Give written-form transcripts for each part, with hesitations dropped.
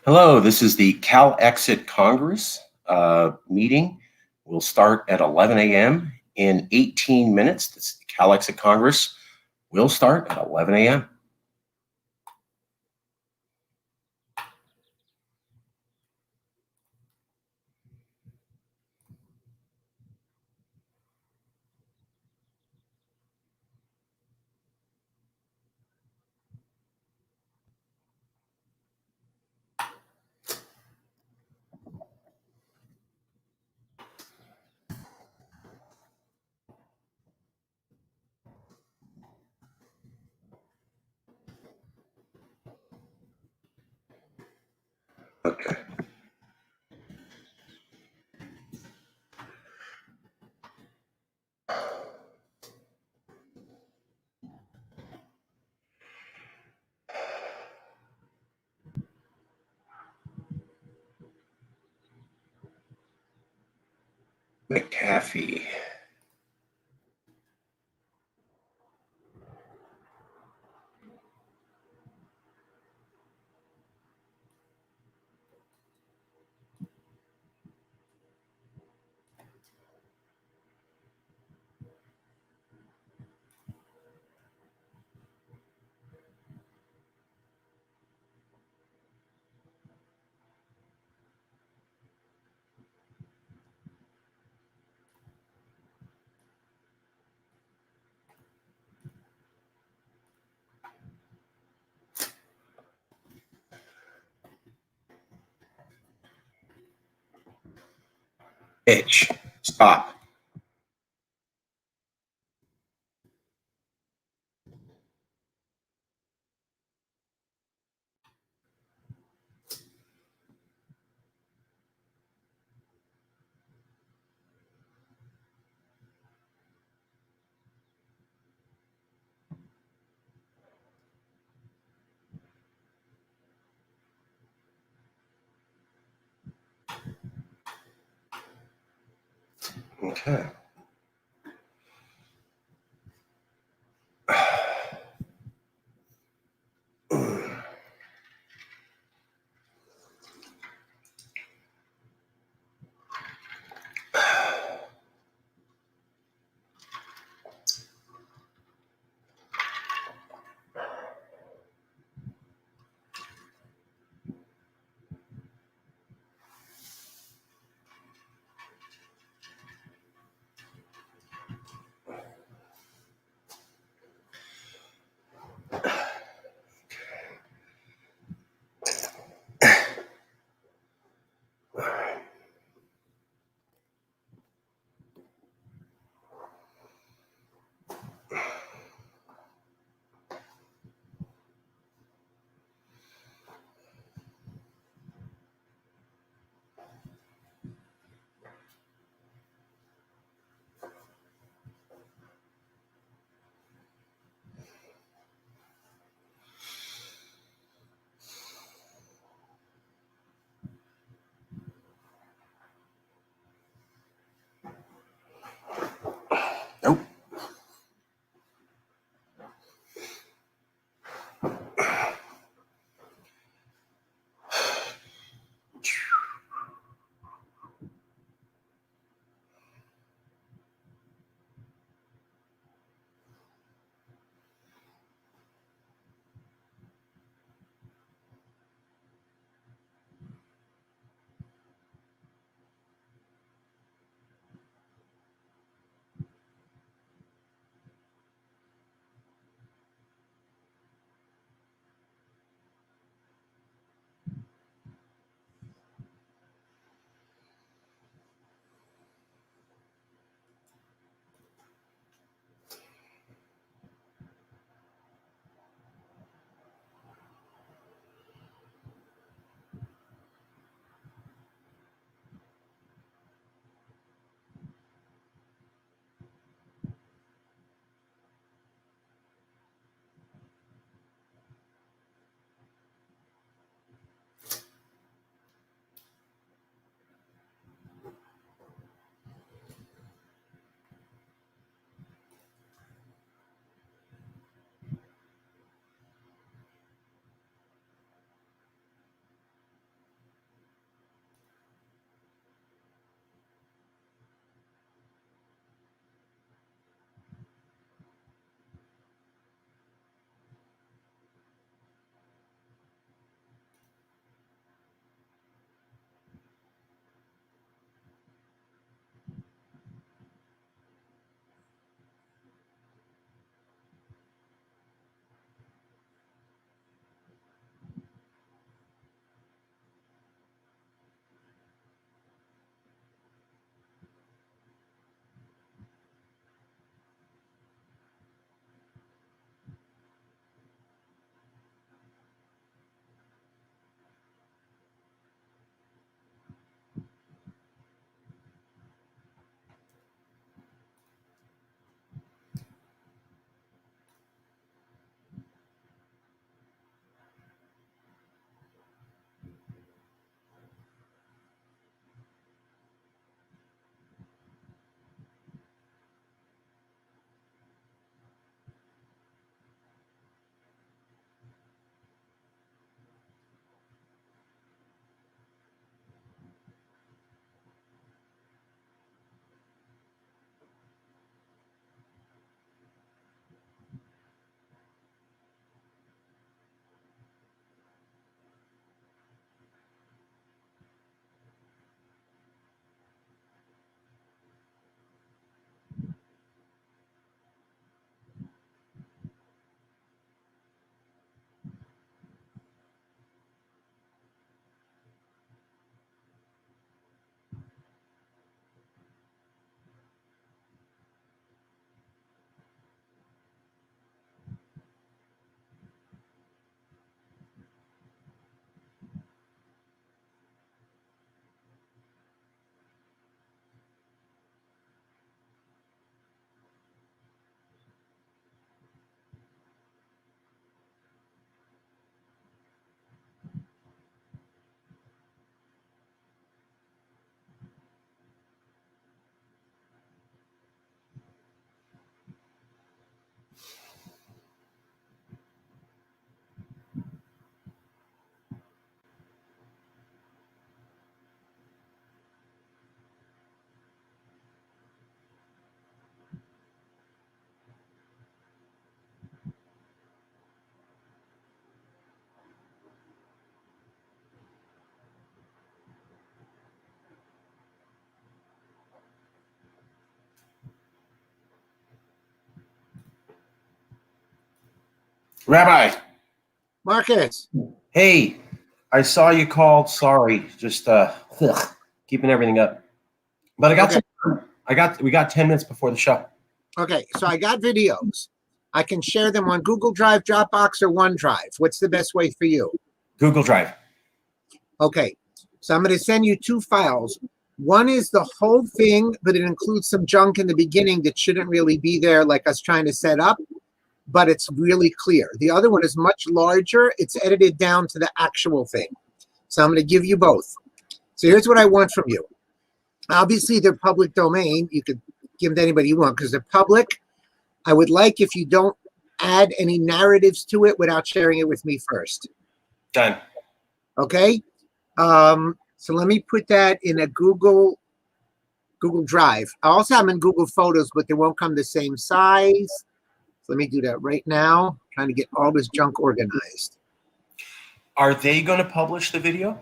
Hello, this is the Calexit Congress meeting. We'll start at 11 a.m. in 18 minutes. This Calexit Congress will start at 11 a.m. Okay. McAfee. H. Stop. Okay. Rabbi, Marcus. hey, I saw you called. Sorry, just keeping everything up. But I got Okay. we got 10 minutes before the show. Okay. So I got videos. I can share them on Google Drive, Dropbox, or OneDrive. What's the best way for you? Google Drive. Okay. So I'm going to send you two files. One is the whole thing, but it includes some junk in the beginning that shouldn't really be there, like us trying to set up, but it's really clear. The other one is much larger. It's edited down to the actual thing. So I'm going to give you both. So here's what I want from you. Obviously, they're public domain. You could give them to anybody you want because they're public. I would like if you don't add any narratives to it without sharing it with me first. Done. Okay? So let me put that in a Google Drive. I also have them in Google Photos, but they won't come the same size. So let me do that right now. I'm trying to get all this junk organized. Are they going to publish the video?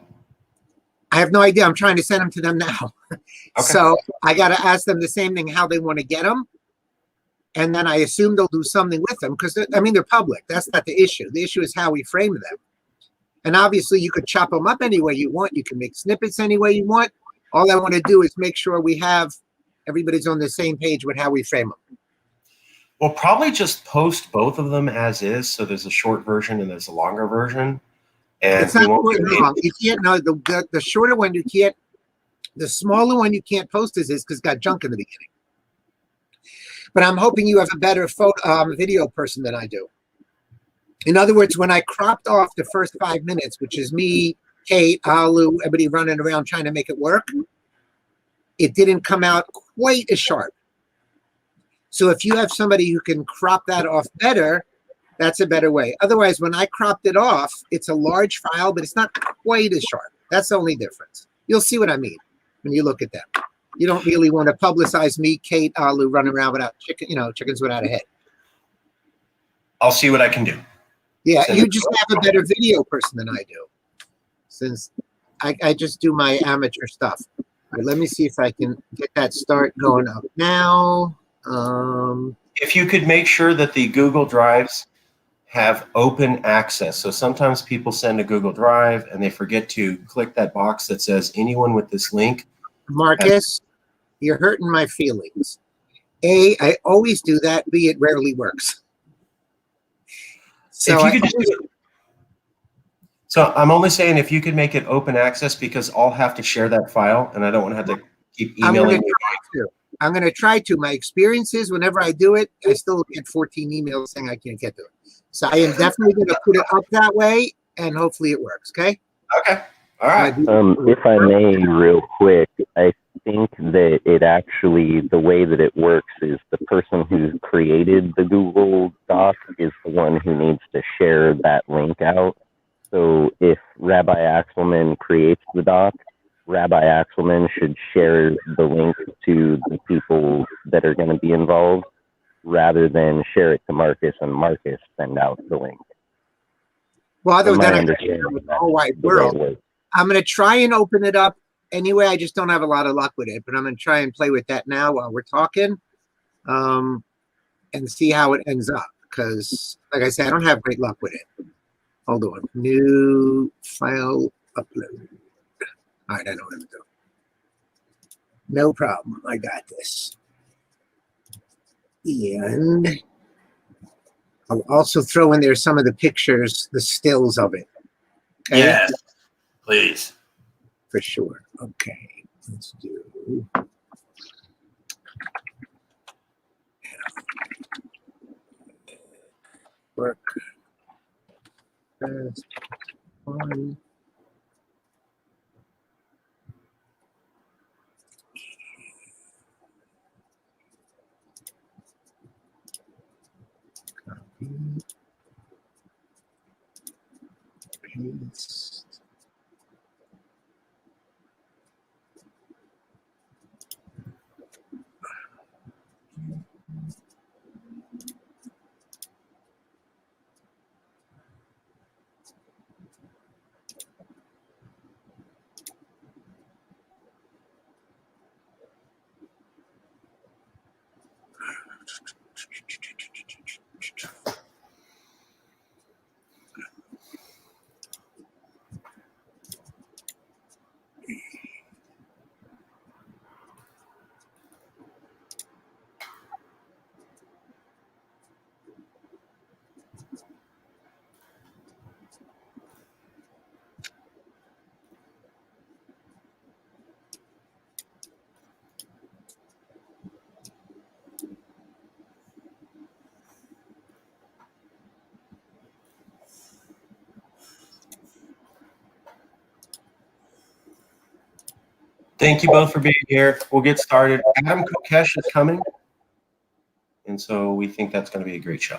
I have no idea. I'm trying to send them to them now. Okay. So I got to ask them the same thing, how they want to get them. And then I assume they'll do something with them because, I mean, they're public. That's not the issue. The issue is how we frame them. And obviously, you could chop them up any way you want. You can make snippets any way you want. All I want to do is make sure we have everybody's on the same page with how we frame them. We'll probably just post both of them as is. So there's a short version and there's a longer version. And it's not long. You can't know the shorter one. You can't. The smaller one you can't post as is because it's got junk in the beginning. But I'm hoping you have a better video person than I do. In other words, when I cropped off the first 5 minutes, which is me, Kate, Alu, everybody running around trying to make it work, it didn't come out quite as sharp. So if you have somebody who can crop that off better, that's a better way. Otherwise, when I cropped it off, it's a large file, but it's not quite as sharp. That's the only difference. You'll see what I mean when you look at them. You don't really want to publicize me, Kate, Alu, running around without chickens without a head. I'll see what I can do. Yeah, you just have a better video person than I do, since I just do my amateur stuff. Right, let me see if I can get that start going up now. If you could make sure that the Google Drives have open access. So sometimes people send a Google Drive and they forget to click that box that says anyone with this link. Marcus, you're hurting my feelings. A, I always do that. B, it rarely works. So if you could just do it. So I'm only saying if you could make it open access because I'll have to share that file and I don't want to have to keep emailing you. I'm going to try to. My experience is whenever I do it, I still get 14 emails saying I can't get to it. So I am definitely going to put it up that way, and hopefully it works, okay? Okay. All right. If I may, real quick, I think that it actually, the way that it works is the person who created the Google Doc is the one who needs to share that link out. So if Rabbi Axelman creates the doc, Rabbi Axelman should share the link to the people that are going to be involved rather than share it to Marcus and Marcus send out the link. Well, other than I understand the whole wide world, I'm going to try and open it up anyway. I just don't have a lot of luck with it, but I'm going to try and play with that now while we're talking and see how it ends up. Because, like I said, I don't have great luck with it. Hold on. New file upload. All right, I know what I'm doing. No problem. I got this. And I'll also throw in there some of the pictures, the stills of it. Okay? Yes, please. For sure. Okay, let's do. Work. First one. Paste. Thank you both for being here. We'll get started. Adam Kokesh is coming, and so we think that's going to be a great show.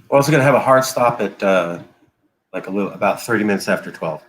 We're also going to have a hard stop at about 30 minutes after 12.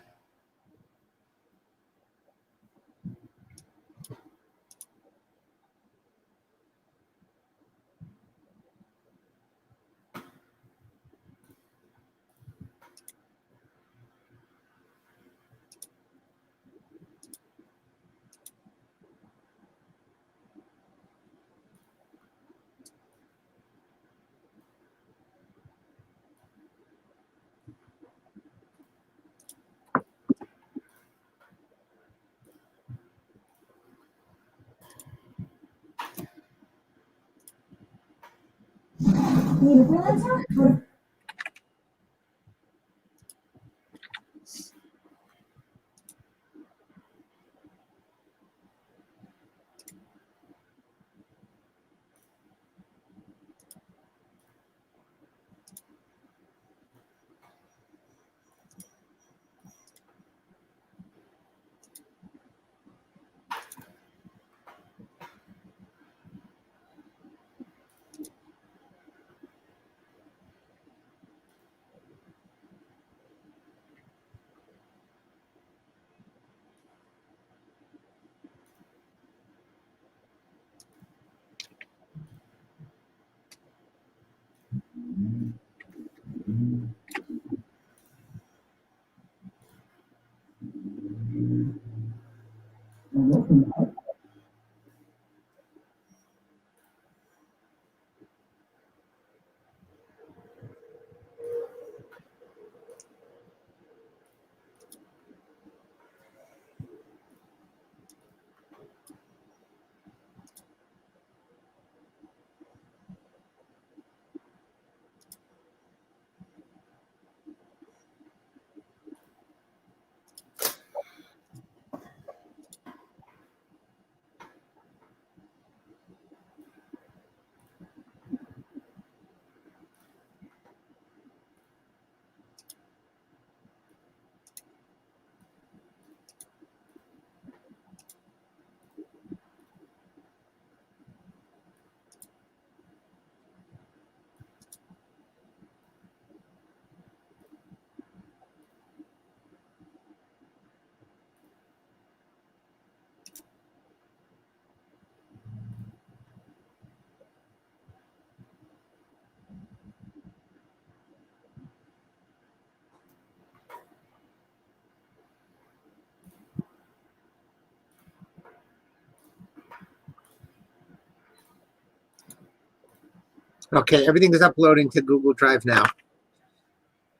Okay, everything is uploading to Google Drive now.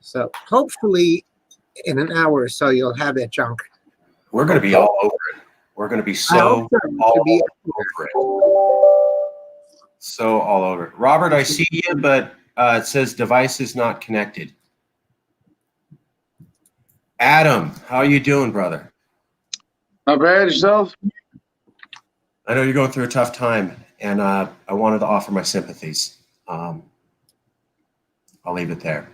So hopefully in an hour or so, you'll have that junk. We're going to be all over it. We're going to be so all over it. So all over it. Robert, I see you, but it says device is not connected. Adam, how are you doing, brother? Not bad, yourself? I know you're going through a tough time, and I wanted to offer my sympathies. I'll leave it there.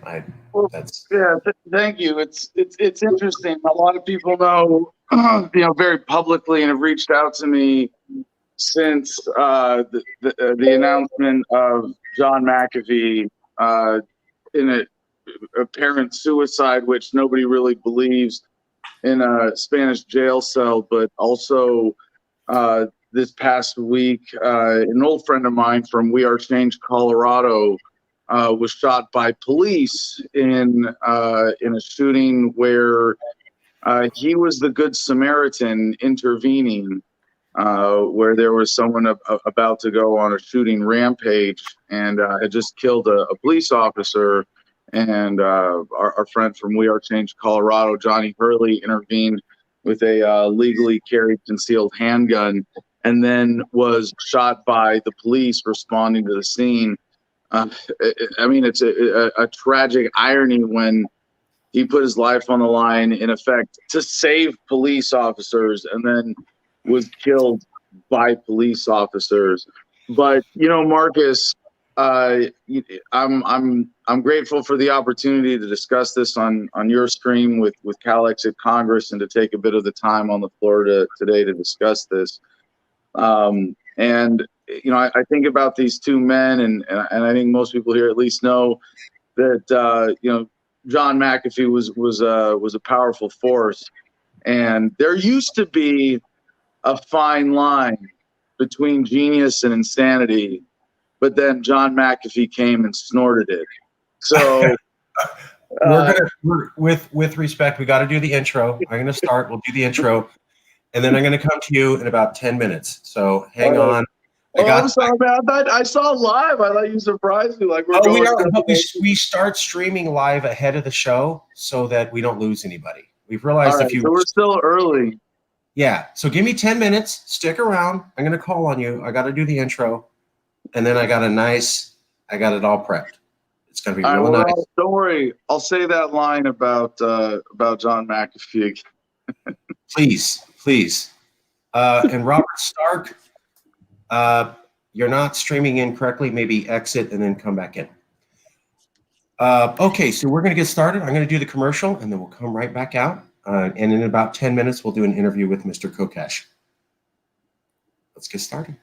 Thank you. It's interesting. A lot of people know, very publicly, and have reached out to me since the announcement of John McAfee in a apparent suicide, which nobody really believes, in a Spanish jail cell, but also this past week, an old friend of mine from We Are Change, Colorado, was shot by police in a shooting where he was the Good Samaritan intervening, where there was someone about to go on a shooting rampage and had just killed a police officer. And our friend from We Are Change, Colorado, Johnny Hurley, intervened with a legally carried concealed handgun, and then was shot by the police responding to the scene. I mean, it's a tragic irony when he put his life on the line, in effect, to save police officers, and then was killed by police officers. But Marcus, I'm grateful for the opportunity to discuss this on your stream with Calexit Congress, and to take a bit of the time on the floor today to discuss this. And I think about these two men, and I think most people here at least know that John McAfee was a powerful force, and there used to be a fine line between genius and insanity, but then John McAfee came and snorted it. So with respect, we got to do the intro. I'm going to start. We'll do the intro, and then I'm going to come to you in about 10 minutes. So hang on. I'm sorry, man. I saw live. I thought you surprised me. Like we start streaming live ahead of the show so that we don't lose anybody. We've realized so we're still early. Yeah. So give me 10 minutes. Stick around. I'm going to call on you. I got to do the intro, and then I got it all prepped. It's going to be real nice. Don't worry. I'll say that line about John McAfee again. Please. And Robert Stark, you're not streaming in correctly. Maybe exit and then come back in. Okay, so we're going to get started. I'm going to do the commercial, and then we'll come right back out. And in about 10 minutes, we'll do an interview with Mr. Kokesh. Let's get started.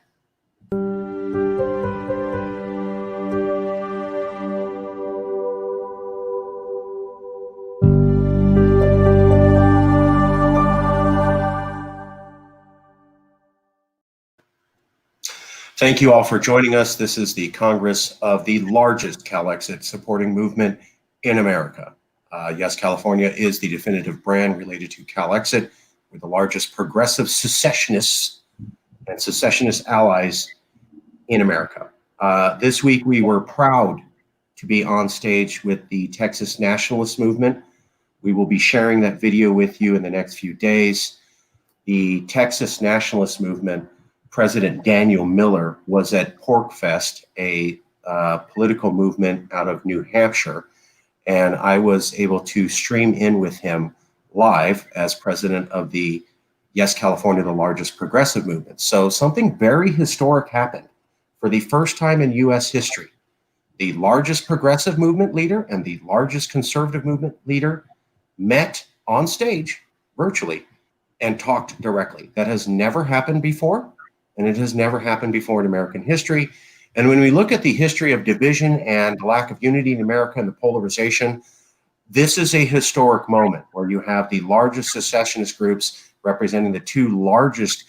Thank you all for joining us. This is the Congress of the largest Calexit supporting movement in America. Yes, California is the definitive brand related to Calexit. We're the largest progressive secessionists and secessionist allies in America. This week, we were proud to be on stage with the Texas Nationalist Movement. We will be sharing that video with you in the next few days. The Texas Nationalist Movement, President Daniel Miller, was at PorkFest, a political movement out of New Hampshire, and I was able to stream in with him live as president of the Yes, California, the largest progressive movement. So something very historic happened. For the first time in U.S. history, the largest progressive movement leader and the largest conservative movement leader met on stage virtually and talked directly. That has never happened before, and it has never happened before in American history. And when we look at the history of division and the lack of unity in America and the polarization, this is a historic moment where you have the largest secessionist groups representing the two largest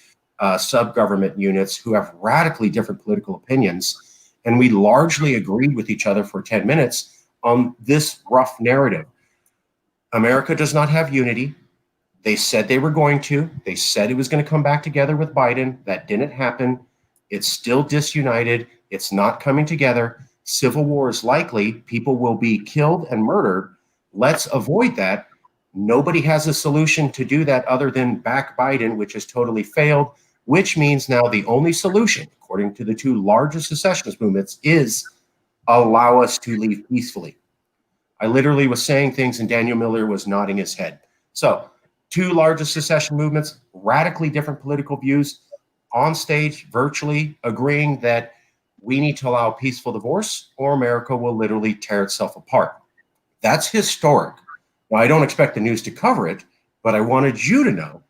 sub-government units who have radically different political opinions. And we largely agreed with each other for 10 minutes on this rough narrative. America does not have unity. They said they were going to. They said it was going to come back together with Biden. That didn't happen. It's still disunited. It's not coming together. Civil war is likely. People will be killed and murdered. Let's avoid that. Nobody has a solution to do that other than back Biden, which has totally failed, which means now the only solution, according to the two largest secessionist movements, is allow us to leave peacefully. I literally was saying things and Daniel Miller was nodding his head. So, two largest secession movements, radically different political views, on stage, virtually agreeing that we need to allow peaceful divorce or America will literally tear itself apart. That's historic. Now, I don't expect the news to cover it, but I wanted you to know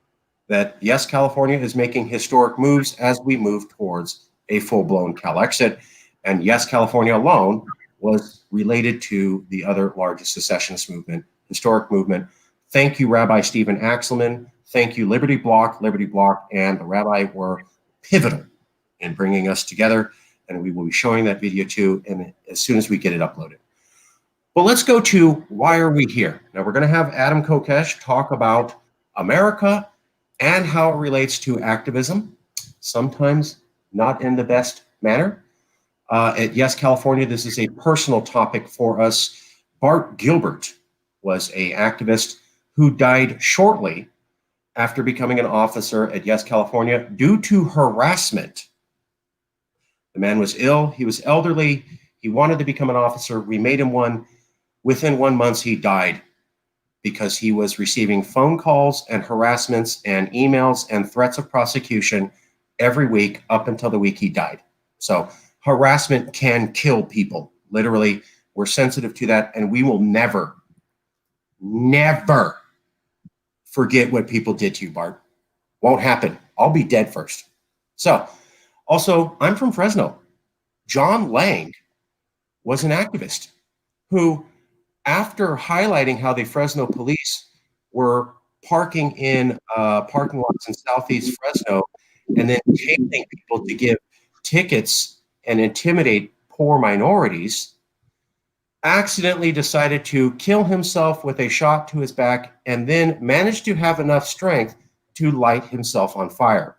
that, yes, California is making historic moves as we move towards a full-blown Calexit. And yes, California alone was related to the other largest secessionist movement, historic movement. Thank you, Rabbi Stephen Axelman. Thank you, Liberty Block. Liberty Block and the rabbi were pivotal in bringing us together, and we will be showing that video too, and as soon as we get it uploaded. But let's go to why are we here? Now, we're going to have Adam Kokesh talk about America and how it relates to activism, sometimes not in the best manner. At Yes, California, this is a personal topic for us. Bart Gilbert was an activist who died shortly after becoming an officer at Yes, California due to harassment. The man was ill. He was elderly. He wanted to become an officer. We made him one. Within 1 month, he died because he was receiving phone calls and harassments and emails and threats of prosecution every week up until the week he died. So harassment can kill people. Literally, we're sensitive to that, and we will never, never forget what people did to you, Bart. Won't happen. I'll be dead first. So, also, I'm from Fresno. John Lang was an activist who, after highlighting how the Fresno police were parking in parking lots in Southeast Fresno and then chasing people to give tickets and intimidate poor minorities, accidentally decided to kill himself with a shot to his back and then managed to have enough strength to light himself on fire.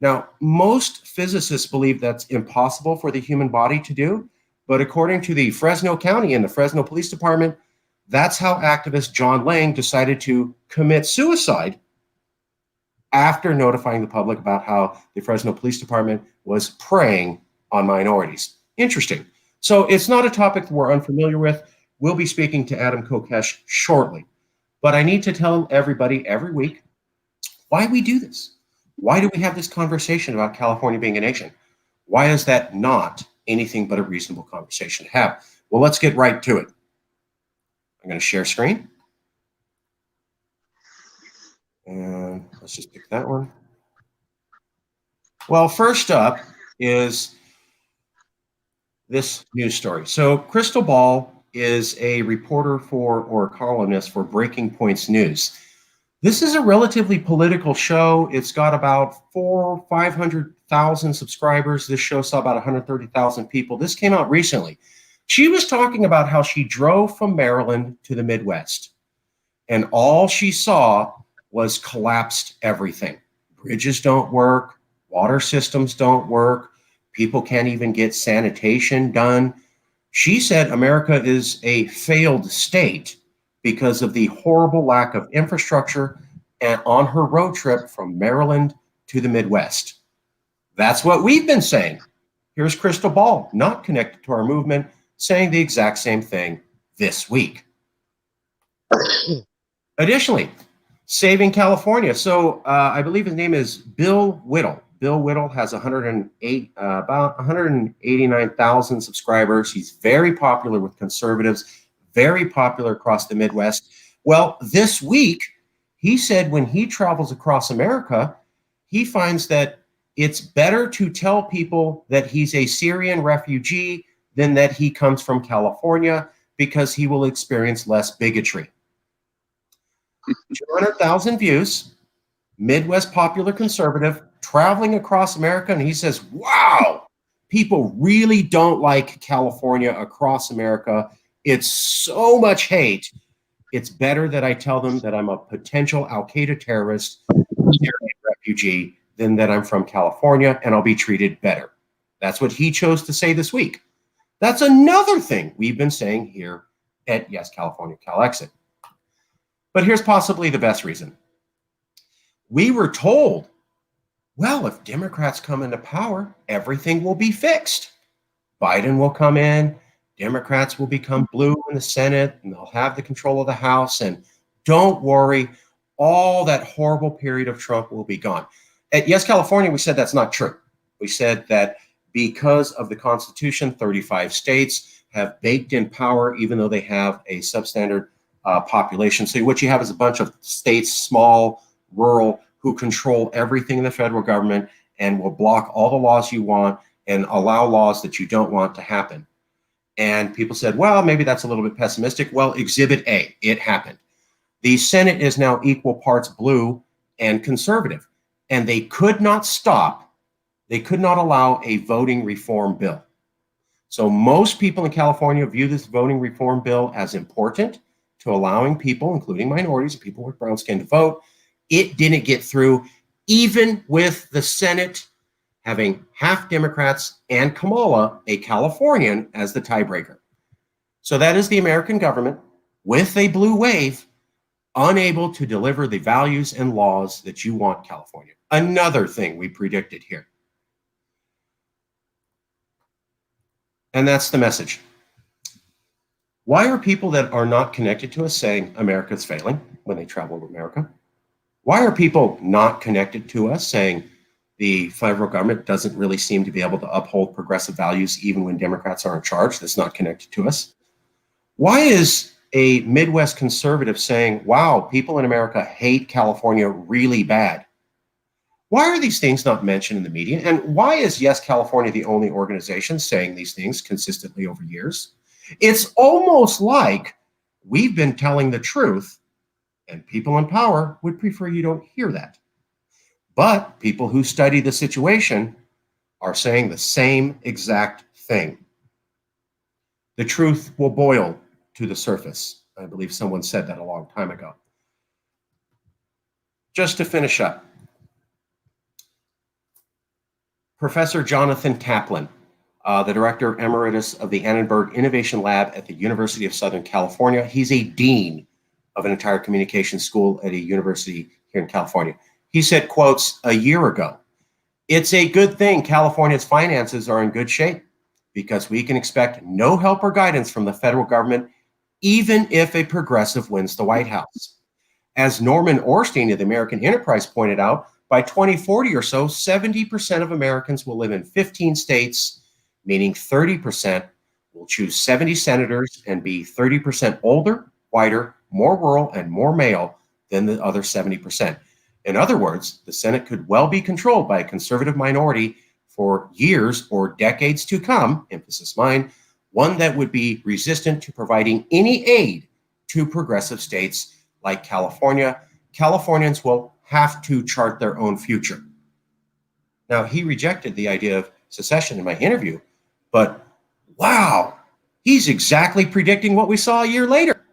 Now, most physicists believe that's impossible for the human body to do, but according to the Fresno County and the Fresno Police Department, that's how activist John Lang decided to commit suicide after notifying the public about how the Fresno Police Department was preying on minorities. Interesting. So it's not a topic that we're unfamiliar with. We'll be speaking to Adam Kokesh shortly. But I need to tell everybody every week why we do this. Why do we have this conversation about California being a nation? Why is that not anything but a reasonable conversation to have? Well, let's get right to it. I'm going to share screen. And let's just pick that one. Well, first up is this news story. So Crystal Ball is a reporter for, or a columnist for Breaking Points News. This is a relatively political show. It's got about 500,000 subscribers. This show saw about 130,000 people. This came out recently. She was talking about how she drove from Maryland to the Midwest, and all she saw was collapsed everything. Bridges don't work. Water systems don't work. People can't even get sanitation done. She said America is a failed state because of the horrible lack of infrastructure and on her road trip from Maryland to the Midwest. That's what we've been saying. Here's Crystal Ball, not connected to our movement, saying the exact same thing this week. Additionally, Saving California. So I believe his name is Bill Whittle. Bill Whittle has about 189,000 subscribers. He's very popular with conservatives, very popular across the Midwest. Well, this week, he said when he travels across America, he finds that it's better to tell people that he's a Syrian refugee than that he comes from California because he will experience less bigotry. 200,000 views, Midwest popular conservative, traveling across America, and he says, wow, people really don't like California across America. It's so much hate. It's better that I tell them that I'm a potential Al-Qaeda terrorist, Syrian refugee, than that I'm from California, and I'll be treated better. That's what he chose to say this week. That's another thing we've been saying here at Yes California Calexit. But here's possibly the best reason. We were told, well, if Democrats come into power, everything will be fixed. Biden will come in, Democrats will become blue in the Senate, and they'll have the control of the House. And don't worry, all that horrible period of Trump will be gone. At Yes California, we said that's not true. We said that because of the Constitution, 35 states have baked in power, even though they have a substandard population. So what you have is a bunch of states, small, rural, who control everything in the federal government and will block all the laws you want and allow laws that you don't want to happen. And people said, well, maybe that's a little bit pessimistic. Well, Exhibit A, it happened. The Senate is now equal parts blue and conservative, and they could not allow a voting reform bill. So most people in California view this voting reform bill as important to allowing people, including minorities and people with brown skin, to vote. It didn't get through, even with the Senate having half Democrats and Kamala, a Californian, as the tiebreaker. So that is the American government with a blue wave, unable to deliver the values and laws that you want, California. Another thing we predicted here. And that's the message. Why are people that are not connected to us saying America's failing when they travel to America? Why are people not connected to us saying the federal government doesn't really seem to be able to uphold progressive values even when Democrats are in charge? That's not connected to us. Why is a Midwest conservative saying, wow, people in America hate California really bad? Why are these things not mentioned in the media? And why is Yes California the only organization saying these things consistently over years? It's almost like we've been telling the truth, and people in power would prefer you don't hear that. But people who study the situation are saying the same exact thing. The truth will boil to the surface. I believe someone said that a long time ago. Just to finish up, Professor Jonathan Kaplan, the Director Emeritus of the Annenberg Innovation Lab at the University of Southern California. He's a dean of an entire communications school at a university here in California. He said, quotes, a year ago, it's a good thing California's finances are in good shape because we can expect no help or guidance from the federal government, even if a progressive wins the White House. As Norman Orstein of the American Enterprise pointed out, by 2040 or so, 70% of Americans will live in 15 states, meaning 30% will choose 70 senators and be 30% older, whiter, more rural, and more male than the other 70%. In other words, the Senate could well be controlled by a conservative minority for years or decades to come, emphasis mine, one that would be resistant to providing any aid to progressive states like California. Californians will have to chart their own future. Now, he rejected the idea of secession in my interview, but wow, he's exactly predicting what we saw a year later.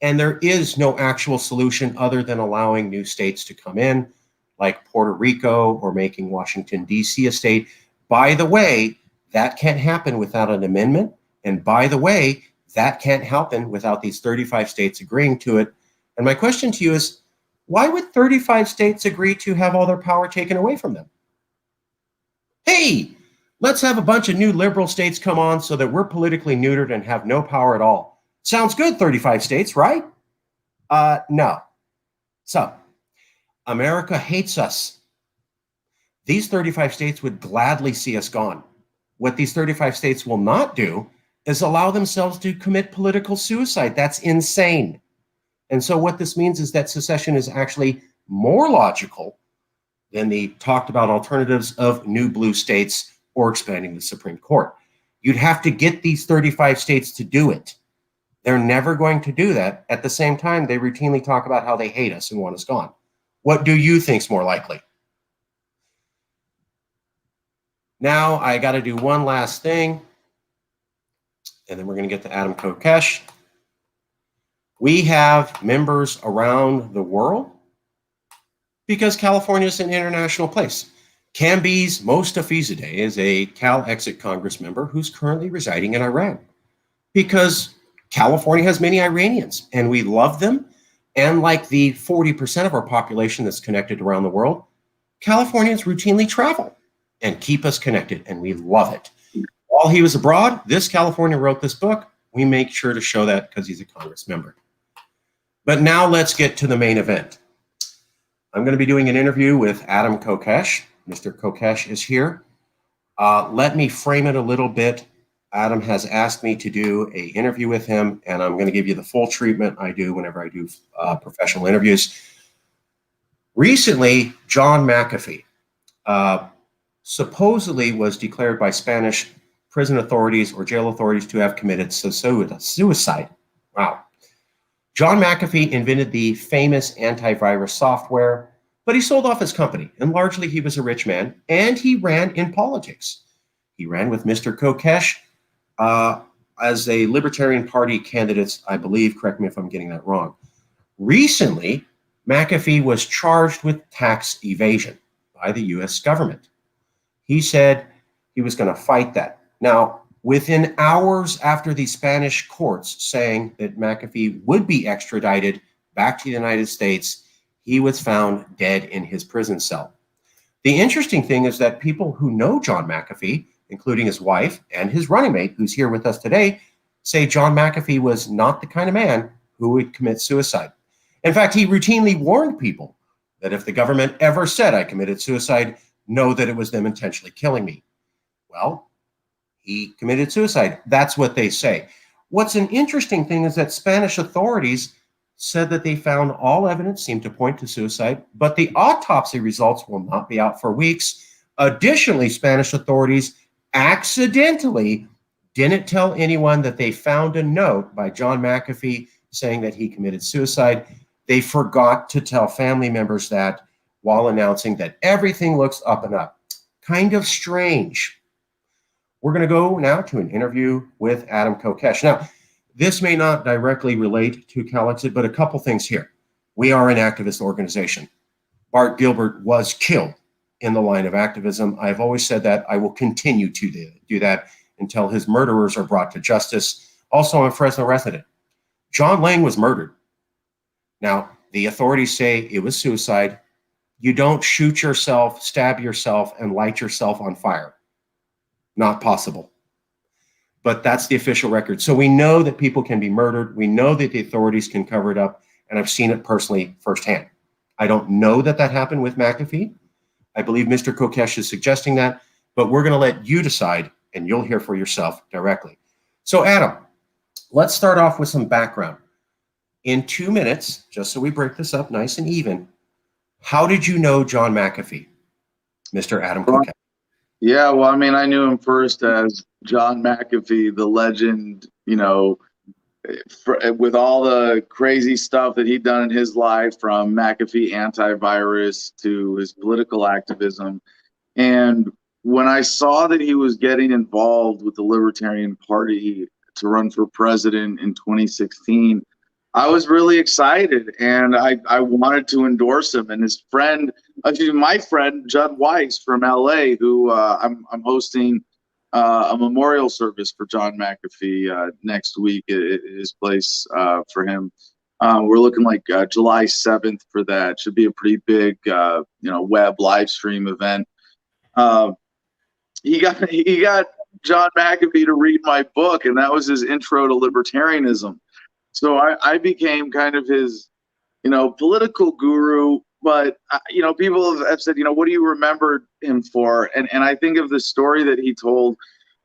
And there is no actual solution other than allowing new states to come in, like Puerto Rico, or making Washington, D.C. a state. By the way, that can't happen without an amendment. And by the way, that can't happen without these 35 states agreeing to it. And my question to you is, why would 35 states agree to have all their power taken away from them? Hey, let's have a bunch of new liberal states come on so that we're politically neutered and have no power at all. Sounds good, 35 states, right? No. So, America hates us. These 35 states would gladly see us gone. What these 35 states will not do is allow themselves to commit political suicide. That's insane. And so what this means is that secession is actually more logical than the talked about alternatives of new blue states or expanding the Supreme Court. You'd have to get these 35 states to do it. They're never going to do that. At the same time, they routinely talk about how they hate us and want us gone. What do you think's more likely? Now I got to do one last thing, and then we're going to get to Adam Kokesh. We have members around the world because California is an international place. Kambiz Mostafizadeh is a Calexit Congress member who's currently residing in Iran because California has many Iranians and we love them. And like the 40% of our population that's connected around the world, Californians routinely travel and keep us connected, and we love it. While he was abroad, this California wrote this book. We make sure to show that because he's a Congress member. But now let's get to the main event. I'm going to be doing an interview with Adam Kokesh. Mr. Kokesh is here. Let me frame it a little bit. Adam has asked me to do an interview with him, and I'm going to give you the full treatment I do whenever I do professional interviews. Recently, John McAfee supposedly was declared by Spanish prison authorities or jail authorities to have committed suicide. Wow. John McAfee invented the famous antivirus software, but he sold off his company, and largely he was a rich man, and he ran in politics. He ran with Mr. Kokesh as a Libertarian Party candidate, I believe. Correct me if I'm getting that wrong. Recently, McAfee was charged with tax evasion by the U.S. government. He said he was going to fight that. Now, within hours after the Spanish courts saying that McAfee would be extradited back to the United States, he was found dead in his prison cell. The interesting thing is that people who know John McAfee, including his wife and his running mate, who's here with us today, say John McAfee was not the kind of man who would commit suicide. In fact, he routinely warned people that if the government ever said I committed suicide, know that it was them intentionally killing me. Well, he committed suicide. That's what they say. What's an interesting thing is that Spanish authorities said that they found all evidence seemed to point to suicide, but the autopsy results will not be out for weeks. Additionally, Spanish authorities accidentally didn't tell anyone that they found a note by John McAfee saying that he committed suicide. They forgot to tell family members that while announcing that everything looks up and up. Kind of strange. We're going to go now to an interview with Adam Kokesh. Now, this may not directly relate to Calexit, but a couple things here. We are an activist organization. Bart Gilbert was killed in the line of activism. I've always said that. I will continue to do that until his murderers are brought to justice. Also, I'm a Fresno resident. John Lang was murdered. Now, the authorities say it was suicide. You don't shoot yourself, stab yourself, and light yourself on fire. Not possible. But that's the official record. So we know that people can be murdered. We know that the authorities can cover it up. And I've seen it personally firsthand. I don't know that that happened with McAfee. I believe Mr. Kokesh is suggesting that, but we're going to let you decide, and you'll hear for yourself directly. So Adam, let's start off with some background. In 2 minutes, just so we break this up nice and even, how did you know John McAfee, Mr. Adam Kokesh? Yeah, well, I mean, I knew him first as John McAfee, the legend, you know, with all the crazy stuff that he'd done in his life, from McAfee antivirus to his political activism. And when I saw that he was getting involved with the Libertarian Party to run for president in 2016, I was really excited, and I wanted to endorse him. And his friend, my friend Judd Weiss from LA, who I'm hosting a memorial service for John McAfee next week at his place for him. We're looking like July 7th for that. Should be a pretty big web live stream event. He got John McAfee to read my book, and that was his intro to libertarianism. So I became kind of his, political guru. But, people have said, what do you remember him for? And I think of the story that he told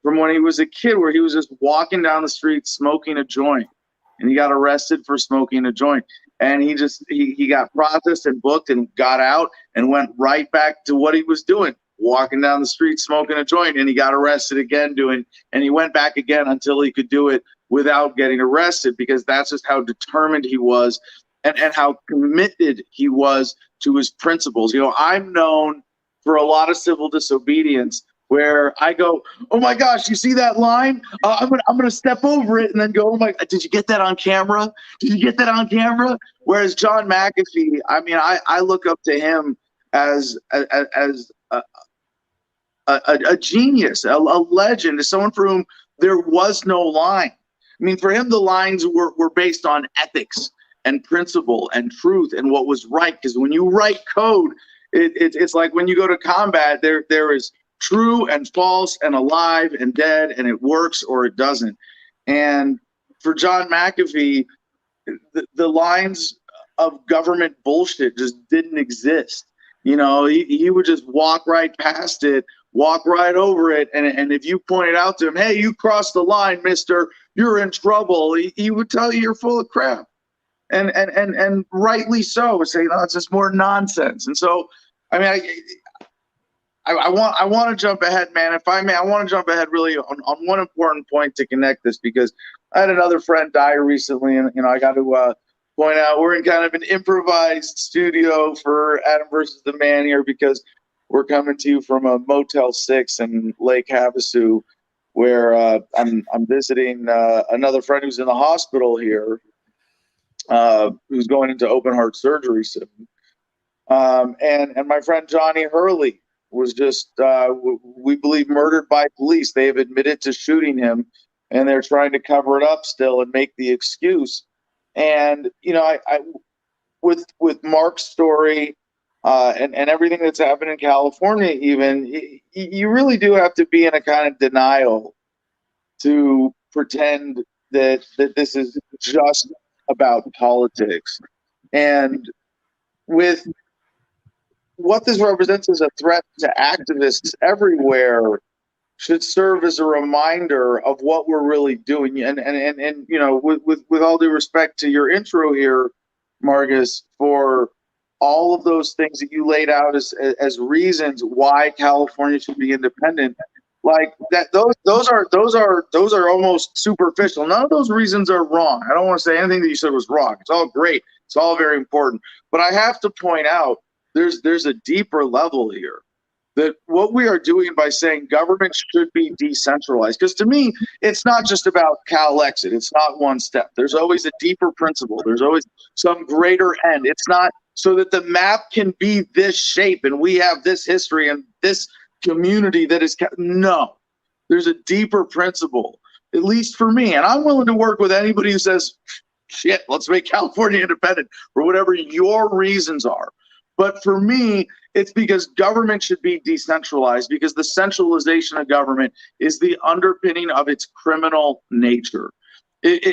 from when he was a kid, where he was just walking down the street smoking a joint, and he got arrested for smoking a joint. And he got processed and booked and got out and went right back to what he was doing, walking down the street smoking a joint, and he got arrested again and he went back again until he could do it without getting arrested, because that's just how determined he was and how committed he was to his principles. I'm known for a lot of civil disobedience where I go, oh my gosh, you see that line? I'm gonna step over it and then go, oh my, did you get that on camera? Did you get that on camera? Whereas John McAfee, I mean, I look up to him as a genius, a legend, as someone for whom there was no line. I mean, for him, the lines were based on ethics and principle and truth and what was right. Because when you write code, it's like when you go to combat, there is true and false and alive and dead, and it works or it doesn't. And for John McAfee, the lines of government bullshit just didn't exist. He would just walk right past it, walk right over it. And if you pointed out to him, hey, you crossed the line, mister, you're in trouble, he would tell you you're full of crap. And rightly so, say, no, it's just more nonsense. And so, I mean, I want to jump ahead, man. If I may, I want to jump ahead really on one important point to connect this, because I had another friend die recently, and I got to point out we're in kind of an improvised studio for Adam versus the Man here, because we're coming to you from a Motel 6 in Lake Havasu, where I'm visiting another friend who's in the hospital here, who's going into open heart surgery soon. And my friend Johnny Hurley was just, we believe, murdered by police. They have admitted to shooting him, and they're trying to cover it up still and make the excuse. And, I with Mark's story and everything that's happened in California, even, you really do have to be in a kind of denial to pretend that this is just about politics. And with what this represents as a threat to activists everywhere should serve as a reminder of what we're really doing. And you know, with all due respect to your intro here, Marcus, for all of those things that you laid out as reasons why California should be independent, like that, those are almost superficial. None of those reasons are wrong. I don't want to say anything that you said was wrong. It's all great. It's all very important. But I have to point out there's a deeper level here. That what we are doing by saying government should be decentralized, because to me, it's not just about Calexit. It's not one step. There's always a deeper principle. There's always some greater end. It's not so that the map can be this shape and we have this history and this community that is, no, there's a deeper principle, at least for me. And I'm willing to work with anybody who says, shit, let's make California independent for whatever your reasons are. But for me, it's because government should be decentralized, because the centralization of government is the underpinning of its criminal nature.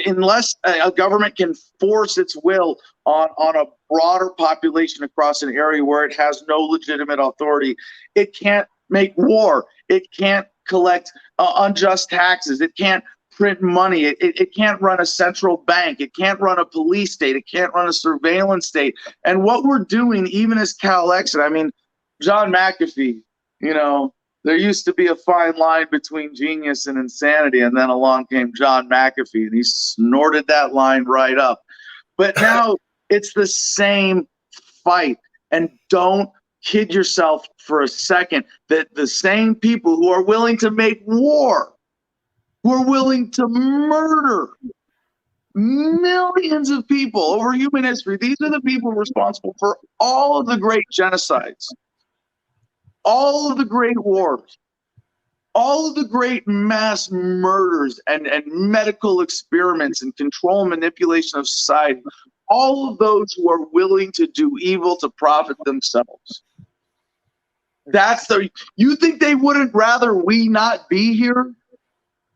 Unless a government can force its will on a broader population across an area where it has no legitimate authority, it can't make war. It can't collect unjust taxes. It can't print money. It can't run a central bank. It can't run a police state. It can't run a surveillance state. And what we're doing, even as Calexit, I mean, John McAfee, you know, there used to be a fine line between genius and insanity, and then along came John McAfee, and he snorted that line right up. But now it's the same fight. And don't kid yourself for a second that the same people who are willing to make war, who are willing to murder millions of people over human history, these are the people responsible for all of the great genocides, all of the great wars, all of the great mass murders and medical experiments and control and manipulation of society, all of those who are willing to do evil to profit themselves. That's you think they wouldn't rather we not be here?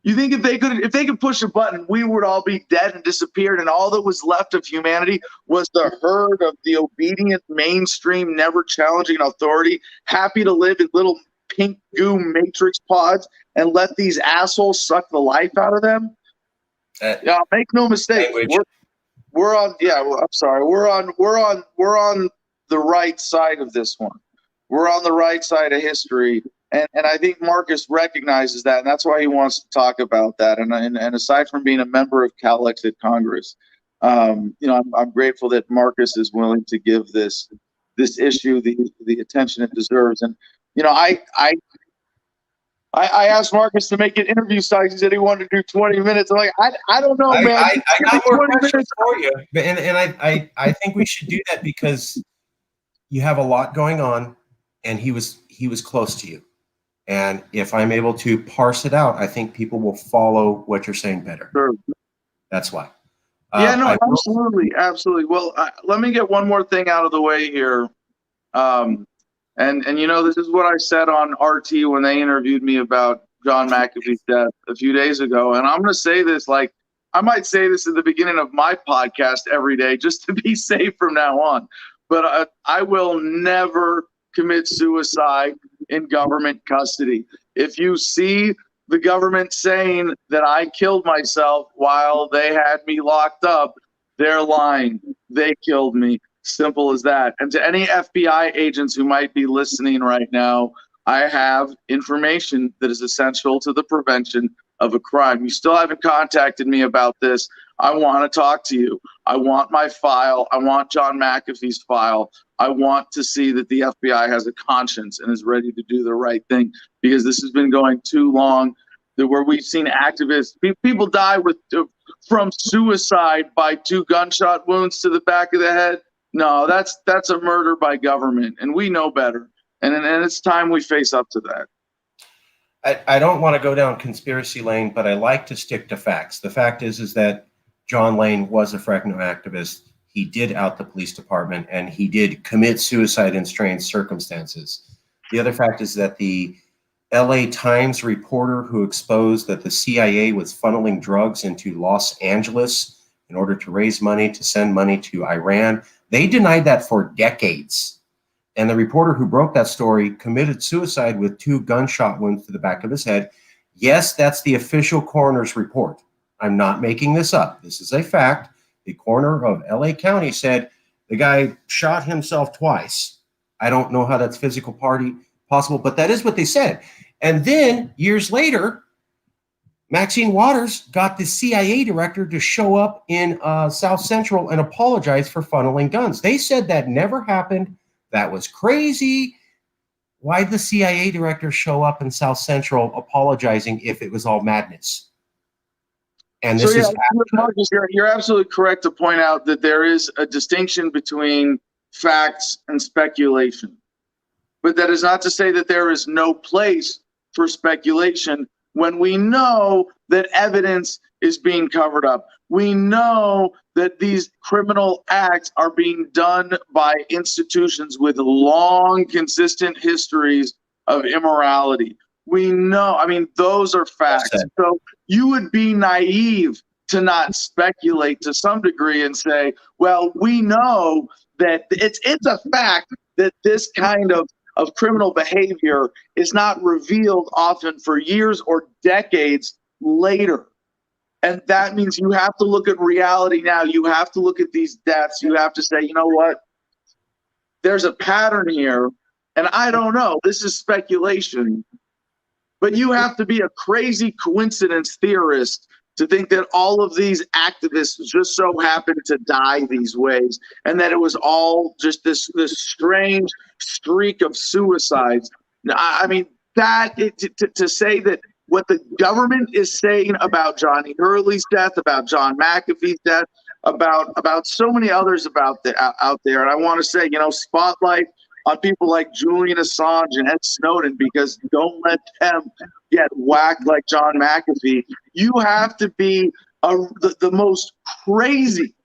You think if they could push a button, we would all be dead and disappeared, and all that was left of humanity was the herd of the obedient, mainstream, never challenging authority, happy to live in little pink goo matrix pods and let these assholes suck the life out of them? Yeah, make no mistake. We're on. Yeah, well, I'm sorry. We're on the right side of this one. We're on the right side of history. And I think Marcus recognizes that, and that's why he wants to talk about that. And aside from being a member of Calexit Congress, you know, I'm grateful that Marcus is willing to give this issue the attention it deserves. And you know, I asked Marcus to make an interview style. He said he wanted to do 20 minutes. I'm like, I don't know, man. I got more questions for you, and I think we should do that because you have a lot going on, and he was close to you. And if I'm able to parse it out, I think people will follow what you're saying better. Sure. That's why. Yeah, no, absolutely. Well, let me get one more thing out of the way here. And you know, this is what I said on RT when they interviewed me about John McAfee's death a few days ago. And I'm going to say this, like, I might say this at the beginning of my podcast every day just to be safe from now on. But I will never commit suicide in government custody. If you see the government saying that I killed myself while they had me locked up, they're lying. They killed me. Simple as that. And to any FBI agents who might be listening right now, I have information that is essential to the prevention of a crime. You still haven't contacted me about this. I want to talk to you. I want my file. I want John McAfee's file. I want to see that the FBI has a conscience and is ready to do the right thing, because this has been going too long, where we've seen activists, people die from suicide by 2 gunshot wounds to the back of the head. No, that's a murder by government, and we know better. And it's time we face up to that. I don't want to go down conspiracy lane, but I like to stick to facts. The fact is that John Lane was a Fresno activist. He did out the police department, and he did commit suicide in strange circumstances. The other fact is that the LA Times reporter who exposed that the CIA was funneling drugs into Los Angeles in order to raise money to send money to Iran. They denied that for decades. And the reporter who broke that story committed suicide with 2 gunshot wounds to the back of his head. Yes, that's the official coroner's report. I'm not making this up. This is a fact. The coroner of LA County said the guy shot himself twice. I don't know how that's possible, but that is what they said. And then years later, Maxine Waters got the CIA director to show up in South Central and apologize for funneling guns. They said that never happened. That was crazy. Why'd the CIA director show up in South Central apologizing if it was all madness? And this is Marcus, you're absolutely correct to point out that there is a distinction between facts and speculation. But that is not to say that there is no place for speculation when we know that evidence is being covered up. We know that these criminal acts are being done by institutions with long, consistent histories of immorality. We know, I mean, those are facts. So you would be naive to not speculate to some degree and say, well, we know that it's a fact that this kind of criminal behavior is not revealed often for years or decades later. And that means you have to look at reality now. You have to look at these deaths. You have to say, you know what? There's a pattern here. And I don't know. This is speculation. But you have to be a crazy coincidence theorist to think that all of these activists just so happened to die these ways and that it was all just this strange streak of suicides. I mean, to say that what the government is saying about Johnny Hurley's death, about John McAfee's death, about so many others out there. And I want to say, spotlight on people like Julian Assange and Ed Snowden, because don't let them get whacked like John McAfee. You have to be the most crazy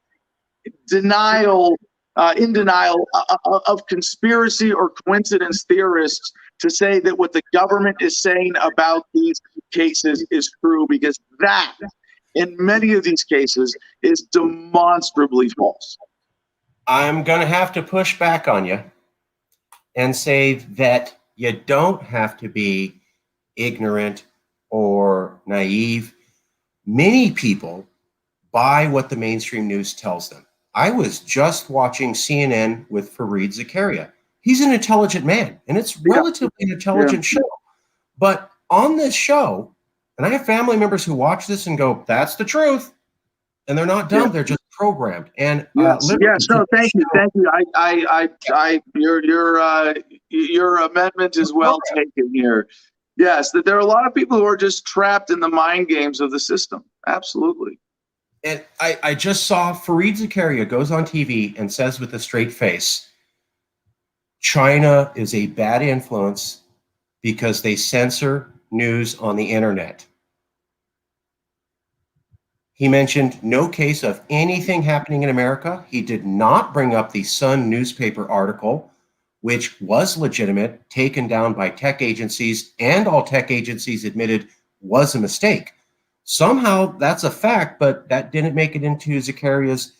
in denial of conspiracy or coincidence theorists to say that what the government is saying about these cases is true, because that, in many of these cases, is demonstrably false. I'm going to have to push back on you and say that you don't have to be ignorant or naive. Many people buy what the mainstream news tells them. I was just watching CNN with Fareed Zakaria. He's an intelligent man, and it's relatively an intelligent show. But on this show, and I have family members who watch this and go, that's the truth. And they're not dumb, they're just programmed. And no, thank you. Your amendment is well taken here. Yes, that there are a lot of people who are just trapped in the mind games of the system. Absolutely. And I just saw Fareed Zakaria goes on TV and says with a straight face, China is a bad influence because they censor news on the internet. He mentioned no case of anything happening in America. He did not bring up the Sun newspaper article, which was legitimate, taken down by tech agencies, and all tech agencies admitted was a mistake. Somehow that's a fact, but that didn't make it into Zakaria's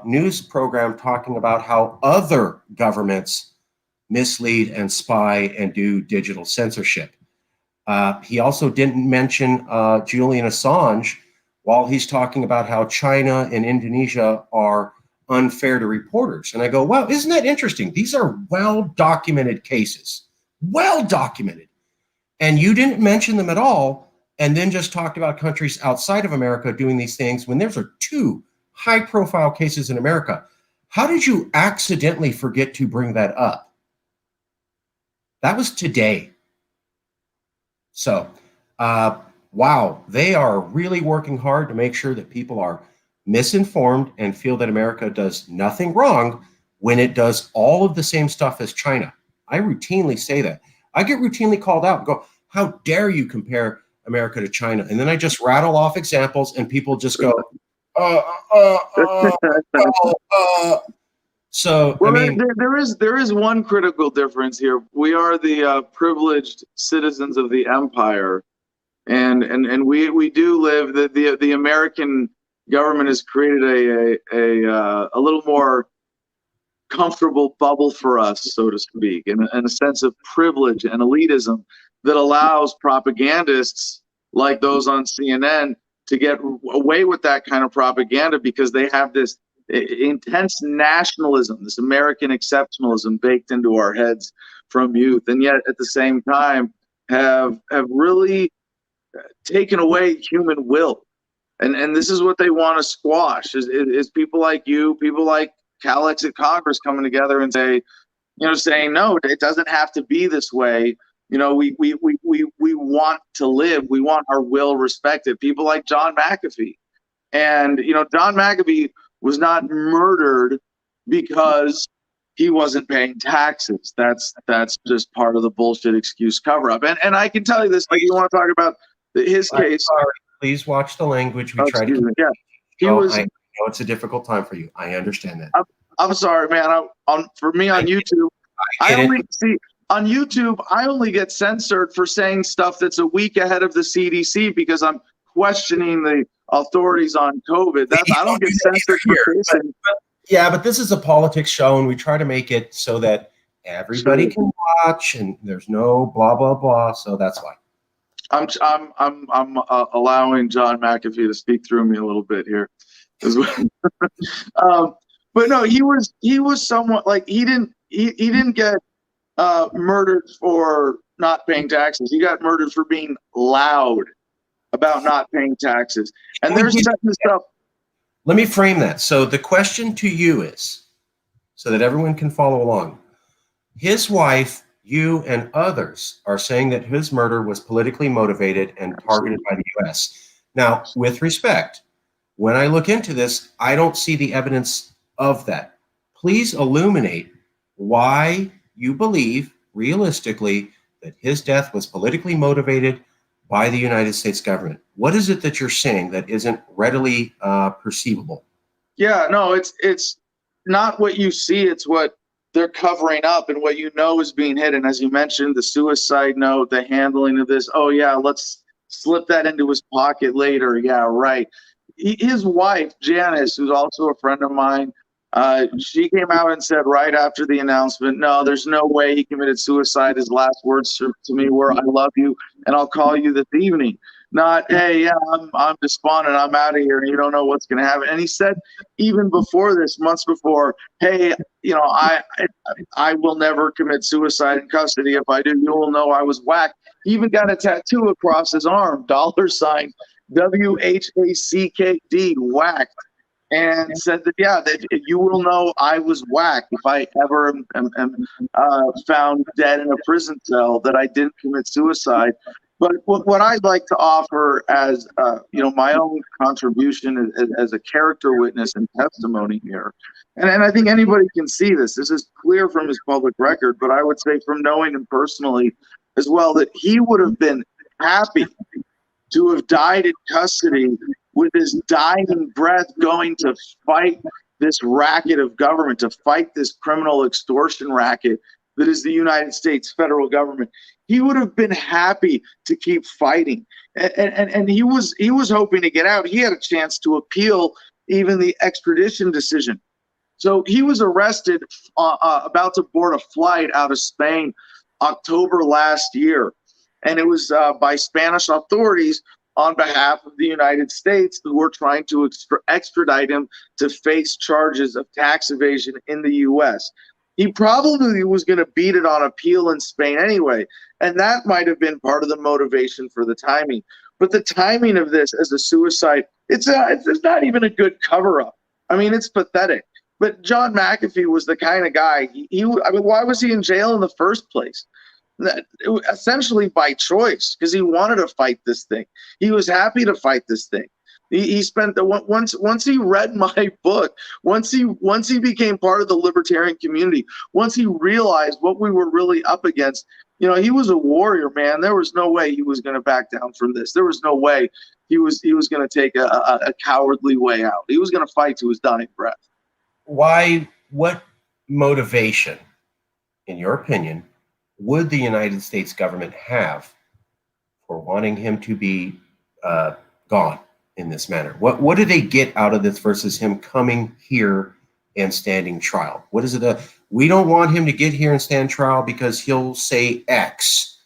news program talking about how other governments mislead and spy and do digital censorship. He also didn't mention Julian Assange while he's talking about how China and Indonesia are unfair to reporters. And I go, wow, isn't that interesting? These are well-documented cases, well-documented. And you didn't mention them at all, and then just talked about countries outside of America doing these things when there's 2 high-profile cases in America. How did you accidentally forget to bring that up? That was today. So, wow, they are really working hard to make sure that people are misinformed and feel that America does nothing wrong when it does all of the same stuff as China. I routinely say that. I get routinely called out and go, how dare you compare America to China? And then I just rattle off examples and people just go, So, Well, I mean, there is one critical difference here. We are the privileged citizens of the empire, and we do live the American government has created a little more comfortable bubble for us, so to speak, and a sense of privilege and elitism that allows propagandists like those on CNN to get away with that kind of propaganda because they have this intense nationalism, this American exceptionalism baked into our heads from youth, and yet at the same time have really taken away human will. And this is what they want to squash is people like you, people like Calexit Congress coming together and saying, no, it doesn't have to be this way. We want to live. We want our will respected. People like John McAfee. And, John McAfee was not murdered because he wasn't paying taxes. That's just part of the bullshit excuse cover up. And I can tell you this, like you want to talk about his case. Sorry, please watch the language. We try to keep yeah. He was. I know it's a difficult time for you. I understand that. I'm sorry, man. For me on YouTube, on YouTube, I only get censored for saying stuff that's a week ahead of the CDC because I'm questioning the authorities on COVID. I don't get censored for facing. Yeah, but this is a politics show, and we try to make it so that everybody can watch, and there's no blah blah blah. So that's why. I'm allowing John McAfee to speak through me a little bit here, as well. But no, he was somewhat like he didn't get murdered for not paying taxes. He got murdered for being loud about not paying taxes, and they're setting this up. Let me frame that. So the question to you is, so that everyone can follow along. His wife, you, and others are saying that his murder was politically motivated and targeted by the U.S. Now, with respect, when I look into this, I don't see the evidence of that. Please illuminate why you believe realistically that his death was politically motivated by the United States government. What is it that you're saying that isn't readily perceivable? Yeah, no, it's not what you see, it's what they're covering up and what you know is being hidden. As you mentioned, the suicide note, the handling of this. Oh yeah, let's slip that into his pocket later. Yeah, right. His wife, Janice, who's also a friend of mine, she came out and said right after the announcement, no, there's no way he committed suicide. His last words to me were, I love you, and I'll call you this evening. Not, hey, yeah, I'm despondent, I'm out of here, and you don't know what's going to happen. And he said even before this, months before, hey, I will never commit suicide in custody. If I do, you will know I was whacked. He even got a tattoo across his arm, $, WHACKD, whacked. And said that, yeah, that you will know I was whacked if I ever am found dead in a prison cell, that I didn't commit suicide. But what I'd like to offer as my own contribution as a character witness and testimony here, and I think anybody can see this. This is clear from his public record, but I would say from knowing him personally as well, that he would have been happy to have died in custody with his dying breath, going to fight this racket of government, to fight this criminal extortion racket that is the United States federal government. He would have been happy to keep fighting. And he was hoping to get out. He had a chance to appeal even the extradition decision. So he was arrested about to board a flight out of Spain October last year. And it was by Spanish authorities on behalf of the United States, who were trying to extradite him to face charges of tax evasion in the U.S. He probably was going to beat it on appeal in Spain anyway, and that might have been part of the motivation for the timing. But the timing of this as a suicide, it's not even a good cover-up. I mean, it's pathetic. But John McAfee was the kind of guy, why was he in jail in the first place? Essentially by choice, because he wanted to fight this thing. He was happy to fight this thing. He spent once he read my book, once he became part of the libertarian community, once he realized what we were really up against, he was a warrior, man. There was no way he was going to back down from this. There was no way he was going to take a cowardly way out. He was going to fight to his dying breath. Why? What motivation, in your opinion, would the United States government have for wanting him to be gone in this manner? What do they get out of this versus him coming here and standing trial? What is it? We don't want him to get here and stand trial because he'll say X.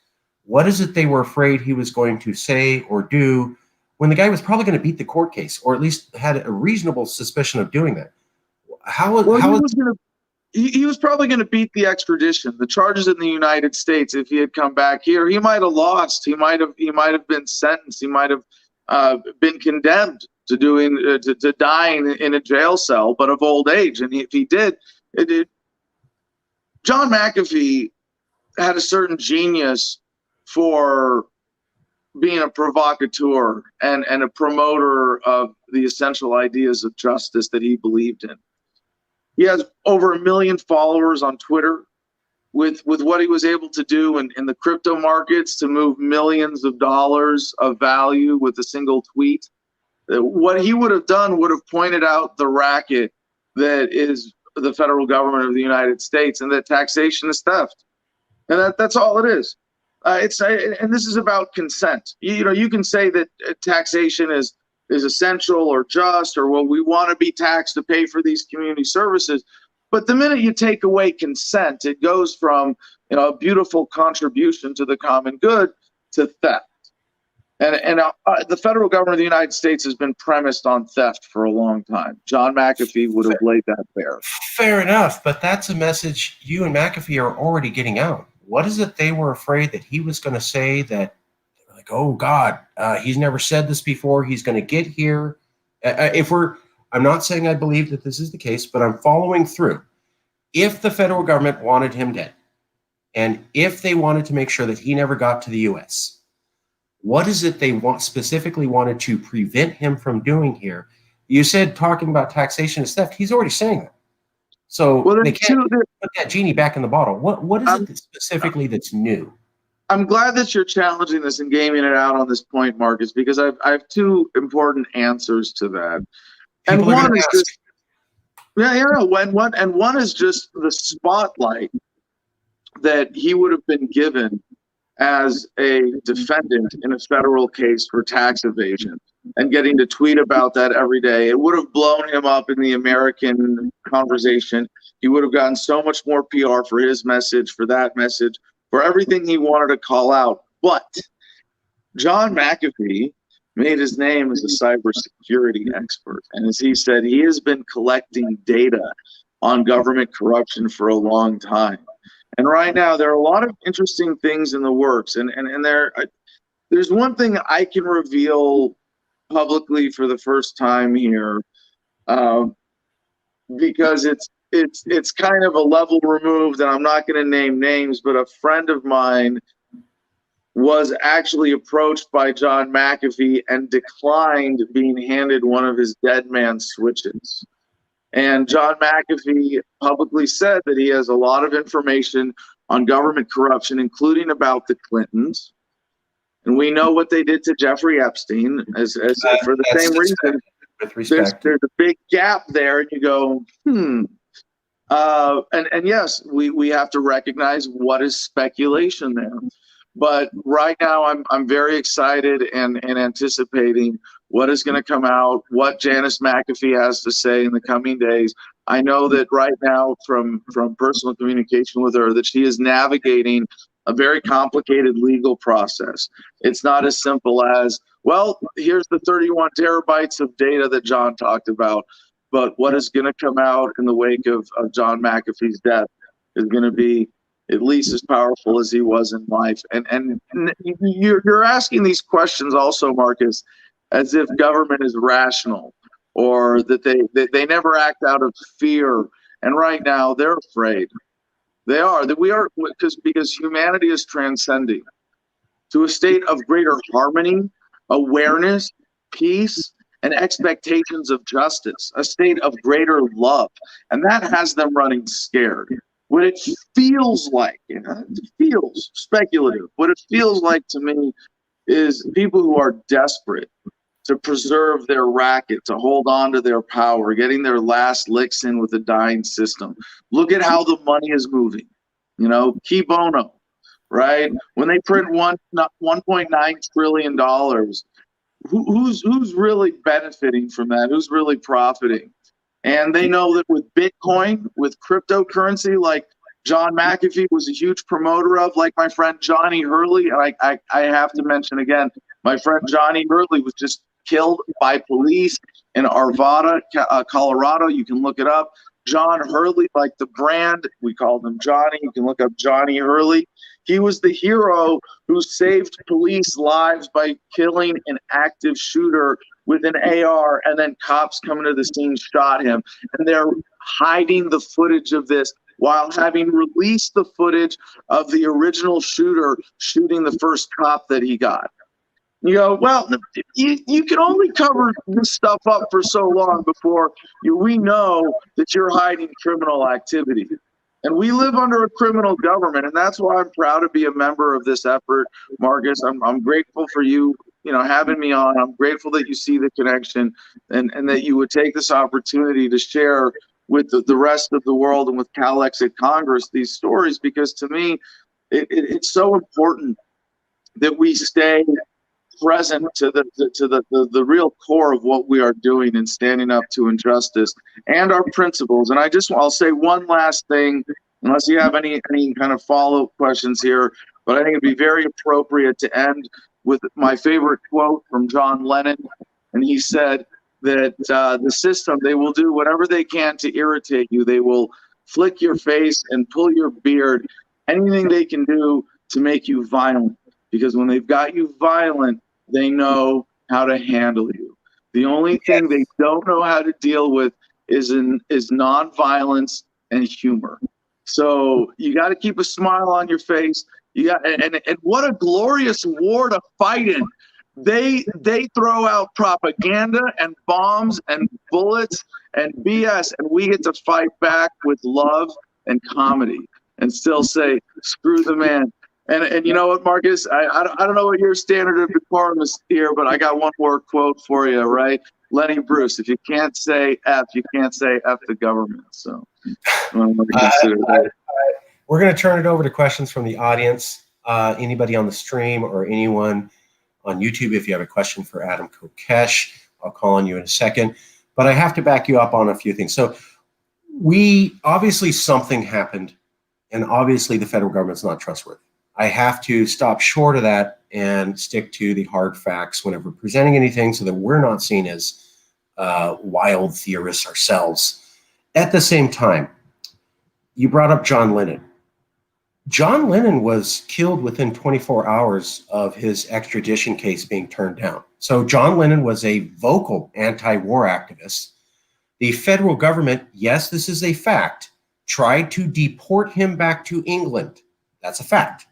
What is it they were afraid he was going to say or do when the guy was probably going to beat the court case, or at least had a reasonable suspicion of doing that? He was probably going to beat the extradition, the charges in the United States. If he had come back here, he might have lost. He might have been sentenced. He might have been condemned to dying in a jail cell, but of old age. And if he did, John McAfee had a certain genius for being a provocateur and a promoter of the essential ideas of justice that he believed in. He has over 1 million followers on Twitter. With what he was able to do in the crypto markets to move millions of dollars of value with a single tweet, what he would have done would have pointed out the racket that is the federal government of the United States, and that taxation is theft. And that's all it is. And this is about consent. You can say that taxation is essential or just, or well, we want to be taxed to pay for these community services. But the minute you take away consent, it goes from a beautiful contribution to the common good to theft. And the federal government of the United States has been premised on theft for a long time. John McAfee would have laid that bare. Fair enough, but that's a message you and McAfee are already getting out. What is it they were afraid that he was going to say that, like, oh God, he's never said this before. He's going to get here. I'm not saying I believe that this is the case, but I'm following through. If the federal government wanted him dead, and if they wanted to make sure that he never got to the U.S., what is it they specifically wanted to prevent him from doing here? You said talking about taxation is theft. He's already saying that. So they can't put that genie back in the bottle. What is it specifically that's new? I'm glad that you're challenging this and gaming it out on this point, Marcus, because I have two important answers to that. And one is just, one is just the spotlight that he would have been given as a defendant in a federal case for tax evasion, and getting to tweet about that every day. It would have blown him up in the American conversation. He would have gotten so much more PR for his message, for that message, for everything he wanted to call out. But John McAfee made his name as a cybersecurity expert. And as he said, he has been collecting data on government corruption for a long time. And right now, there are a lot of interesting things in the works. And there's one thing I can reveal publicly for the first time here, because it's kind of a level removed, and I'm not going to name names, but a friend of mine was actually approached by John McAfee and declined being handed one of his dead man switches. And John McAfee publicly said that he has a lot of information on government corruption, including about the Clintons. And we know what they did to Jeffrey Epstein as for the same reason. With respect. There's a big gap there, and you go, and yes, we have to recognize what is speculation there. But right now, I'm very excited and anticipating what is going to come out, what Janice McAfee has to say in the coming days. I know that right now, from personal communication with her, that she is navigating a very complicated legal process. It's not as simple as, well, here's the 31 terabytes of data that John talked about, but what is going to come out in the wake of John McAfee's death is going to be at least as powerful as he was in life. And you're asking these questions also, Marcus, as if government is rational, or that they never act out of fear. And right now they're afraid. They are, that we are, because humanity is transcending to a state of greater harmony, awareness, peace, and expectations of justice, a state of greater love. And that has them running scared. What it feels like, it feels speculative. What it feels like to me is people who are desperate to preserve their racket, to hold on to their power, getting their last licks in with a dying system. Look at how the money is moving. You know, key bono, right? When they print $1.9 trillion, who's really benefiting from that? Who's really profiting? And they know that with Bitcoin, with cryptocurrency, like John McAfee was a huge promoter of, like my friend Johnny Hurley. And I have to mention again, my friend Johnny Hurley was just killed by police in Arvada, Colorado. You can look it up. John Hurley, like the brand, we called him Johnny. You can look up Johnny Hurley. He was the hero who saved police lives by killing an active shooter with an AR, and then cops coming to the scene shot him. And they're hiding the footage of this while having released the footage of the original shooter shooting the first cop that he got. You go, well, you can only cover this stuff up for so long before we know that you're hiding criminal activity. And we live under a criminal government, and that's why I'm proud to be a member of this effort, Marcus. I'm grateful for you, having me on. I'm grateful that you see the connection and that you would take this opportunity to share with the rest of the world and with Calexit Congress these stories, because to me, it's so important that we stay present to the real core of what we are doing and standing up to injustice and our principles. And I'll say one last thing, unless you have any kind of follow-up questions here, but I think it'd be very appropriate to end with my favorite quote from John Lennon. And he said that the system, they will do whatever they can to irritate you. They will flick your face and pull your beard, anything they can do to make you violent. Because when they've got you violent, they know how to handle you. The only thing they don't know how to deal with is nonviolence and humor. So you got to keep a smile on your face. And what a glorious war to fight in. They throw out propaganda and bombs and bullets and BS, and we get to fight back with love and comedy and still say, screw the man. And you know what, Marcus? I don't know what your standard of decorum is here, but I got one more quote for you, right? Lenny Bruce, if you can't say F, you can't say F the government. So I'm going to consider that. We're going to turn it over to questions from the audience. Anybody on the stream or anyone on YouTube, if you have a question for Adam Kokesh, I'll call on you in a second. But I have to back you up on a few things. So obviously something happened, and obviously the federal government's not trustworthy. I have to stop short of that and stick to the hard facts whenever presenting anything so that we're not seen as wild theorists ourselves. At the same time, you brought up John Lennon. John Lennon was killed within 24 hours of his extradition case being turned down. So John Lennon was a vocal anti-war activist. The federal government, yes, this is a fact, tried to deport him back to England. That's a fact.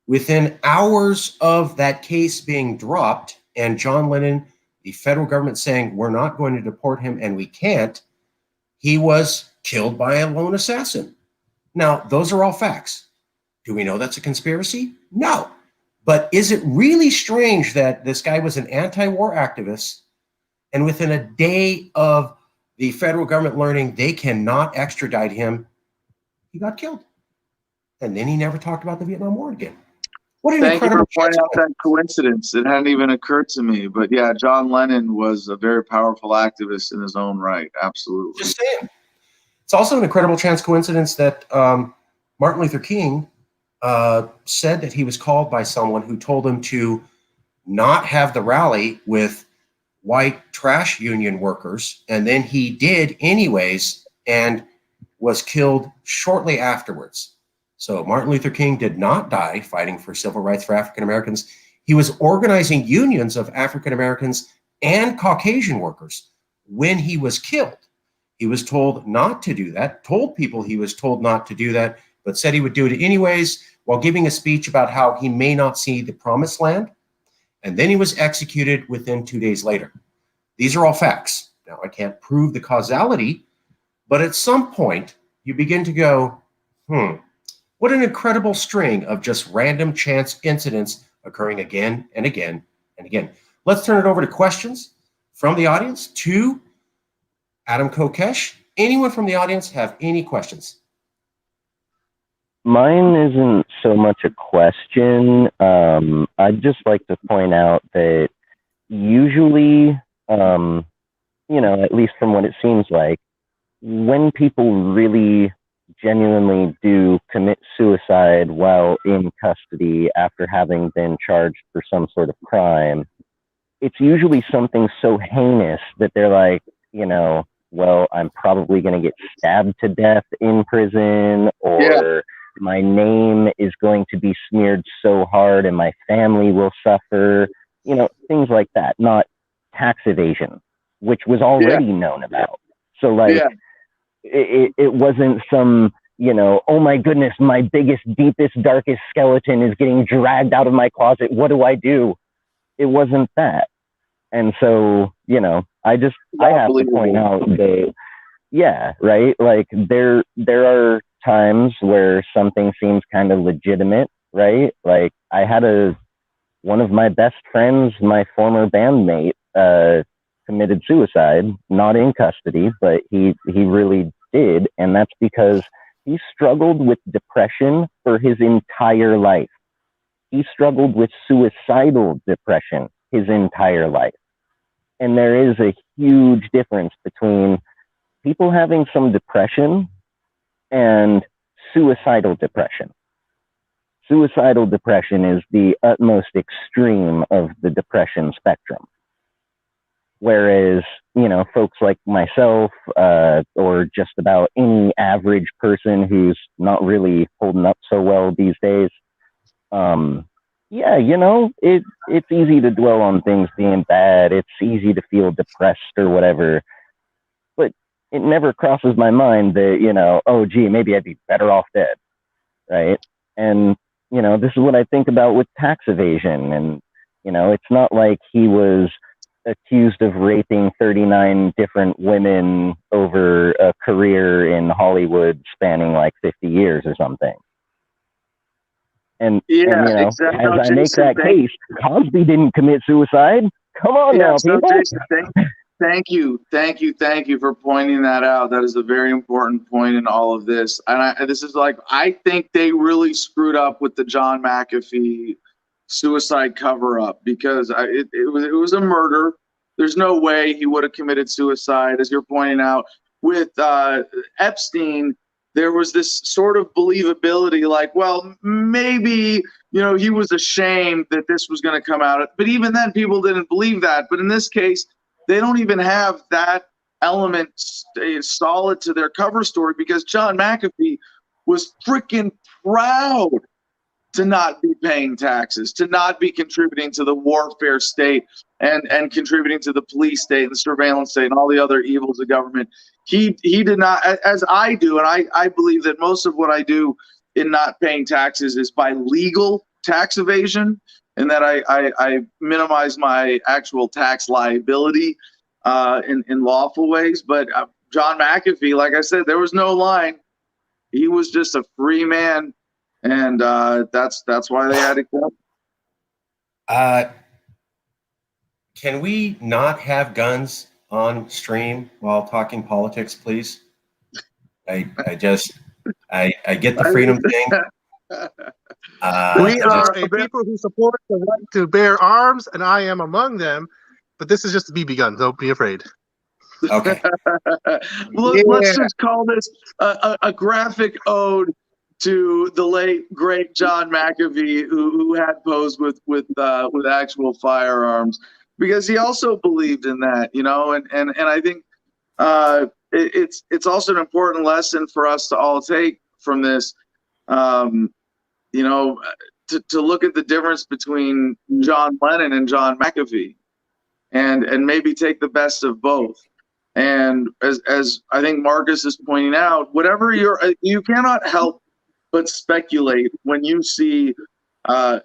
Within hours of that case being dropped and John Lennon, the federal government saying, we're not going to deport him and we can't, he was killed by a lone assassin. Now, those are all facts. Do we know that's a conspiracy? No. But is it really strange that this guy was an anti-war activist and within a day of the federal government learning they cannot extradite him, he got killed? And then he never talked about the Vietnam War again. Thank you for pointing out that coincidence. It hadn't even occurred to me. But yeah, John Lennon was a very powerful activist in his own right. Absolutely. Just saying. It's also an incredible chance coincidence that Martin Luther King said that he was called by someone who told him to not have the rally with white trash union workers. And then he did anyways and was killed shortly afterwards. So Martin Luther King did not die fighting for civil rights for African Americans. He was organizing unions of African Americans and Caucasian workers when he was killed. He was told not to do that, told people he was told not to do that, but said he would do it anyways while giving a speech about how he may not see the promised land. And then he was executed within 2 days later. These are all facts. Now, I can't prove the causality, but at some point you begin to go, what an incredible string of just random chance incidents occurring again and again and again. let's turn it over to questions from the audience to Adam Kokesh. Anyone from the audience have any questions? Mine isn't so much a question. I'd just like to point out that usually, at least from what it seems like, when people really genuinely do commit suicide while in custody after having been charged for some sort of crime, it's usually something so heinous that they're like, well, I'm probably going to get stabbed to death in prison, or my name is going to be smeared so hard and my family will suffer, things like that, not tax evasion, which was already known about. So it wasn't some, oh my goodness, my biggest, deepest, darkest skeleton is getting dragged out of my closet. What do I do? It wasn't that. And so, I have to point out that, right? Like there are times where something seems kind of legitimate, right? Like I had one of my best friends, my former bandmate, committed suicide, not in custody, but he really did. And that's because he struggled with depression for his entire life. He struggled with suicidal depression his entire life. And there is a huge difference between people having some depression and suicidal depression. Suicidal depression is the utmost extreme of the depression spectrum. Whereas, folks like myself, or just about any average person who's not really holding up so well these days, it's easy to dwell on things being bad. It's easy to feel depressed or whatever. But it never crosses my mind that, oh, gee, maybe I'd be better off dead, right? And, this is what I think about with tax evasion. And, it's not like he was accused of raping 39 different women over a career in Hollywood spanning like 50 years or something. And exactly. As I make that case, Cosby didn't commit suicide. Come on now, people. Jason, thank you for pointing that out. That is a very important point in all of this. And this is I think they really screwed up with the John McAfee suicide cover-up, because it was a murder. There's no way he would have committed suicide, as you're pointing out. With Epstein, there was this sort of believability, well, maybe, he was ashamed that this was going to come out. But even then, people didn't believe that. But in this case, they don't even have that element solid to their cover story, because John McAfee was freaking proud to not be paying taxes, to not be contributing to the warfare state and contributing to the police state and the surveillance state and all the other evils of government. He did not, as I do, and I believe that most of what I do in not paying taxes is by legal tax evasion, and that I minimize my actual tax liability in lawful ways. But John McAfee, like I said, there was no line. He was just a free man. And that's why they had to kill him. Can we not have guns on stream while talking politics, please? I get the freedom thing. We are a people who support the right to bear arms, and I am among them. But this is just a BB gun. Don't be afraid. Okay. Let's just call this a graphic ode to the late great John McAfee, who had posed with actual firearms, because he also believed in that, and I think it's also an important lesson for us to all take from this, to look at the difference between John Lennon and John McAfee, and maybe take the best of both. And as I think Marcus is pointing out, whatever you cannot help but speculate when you see, a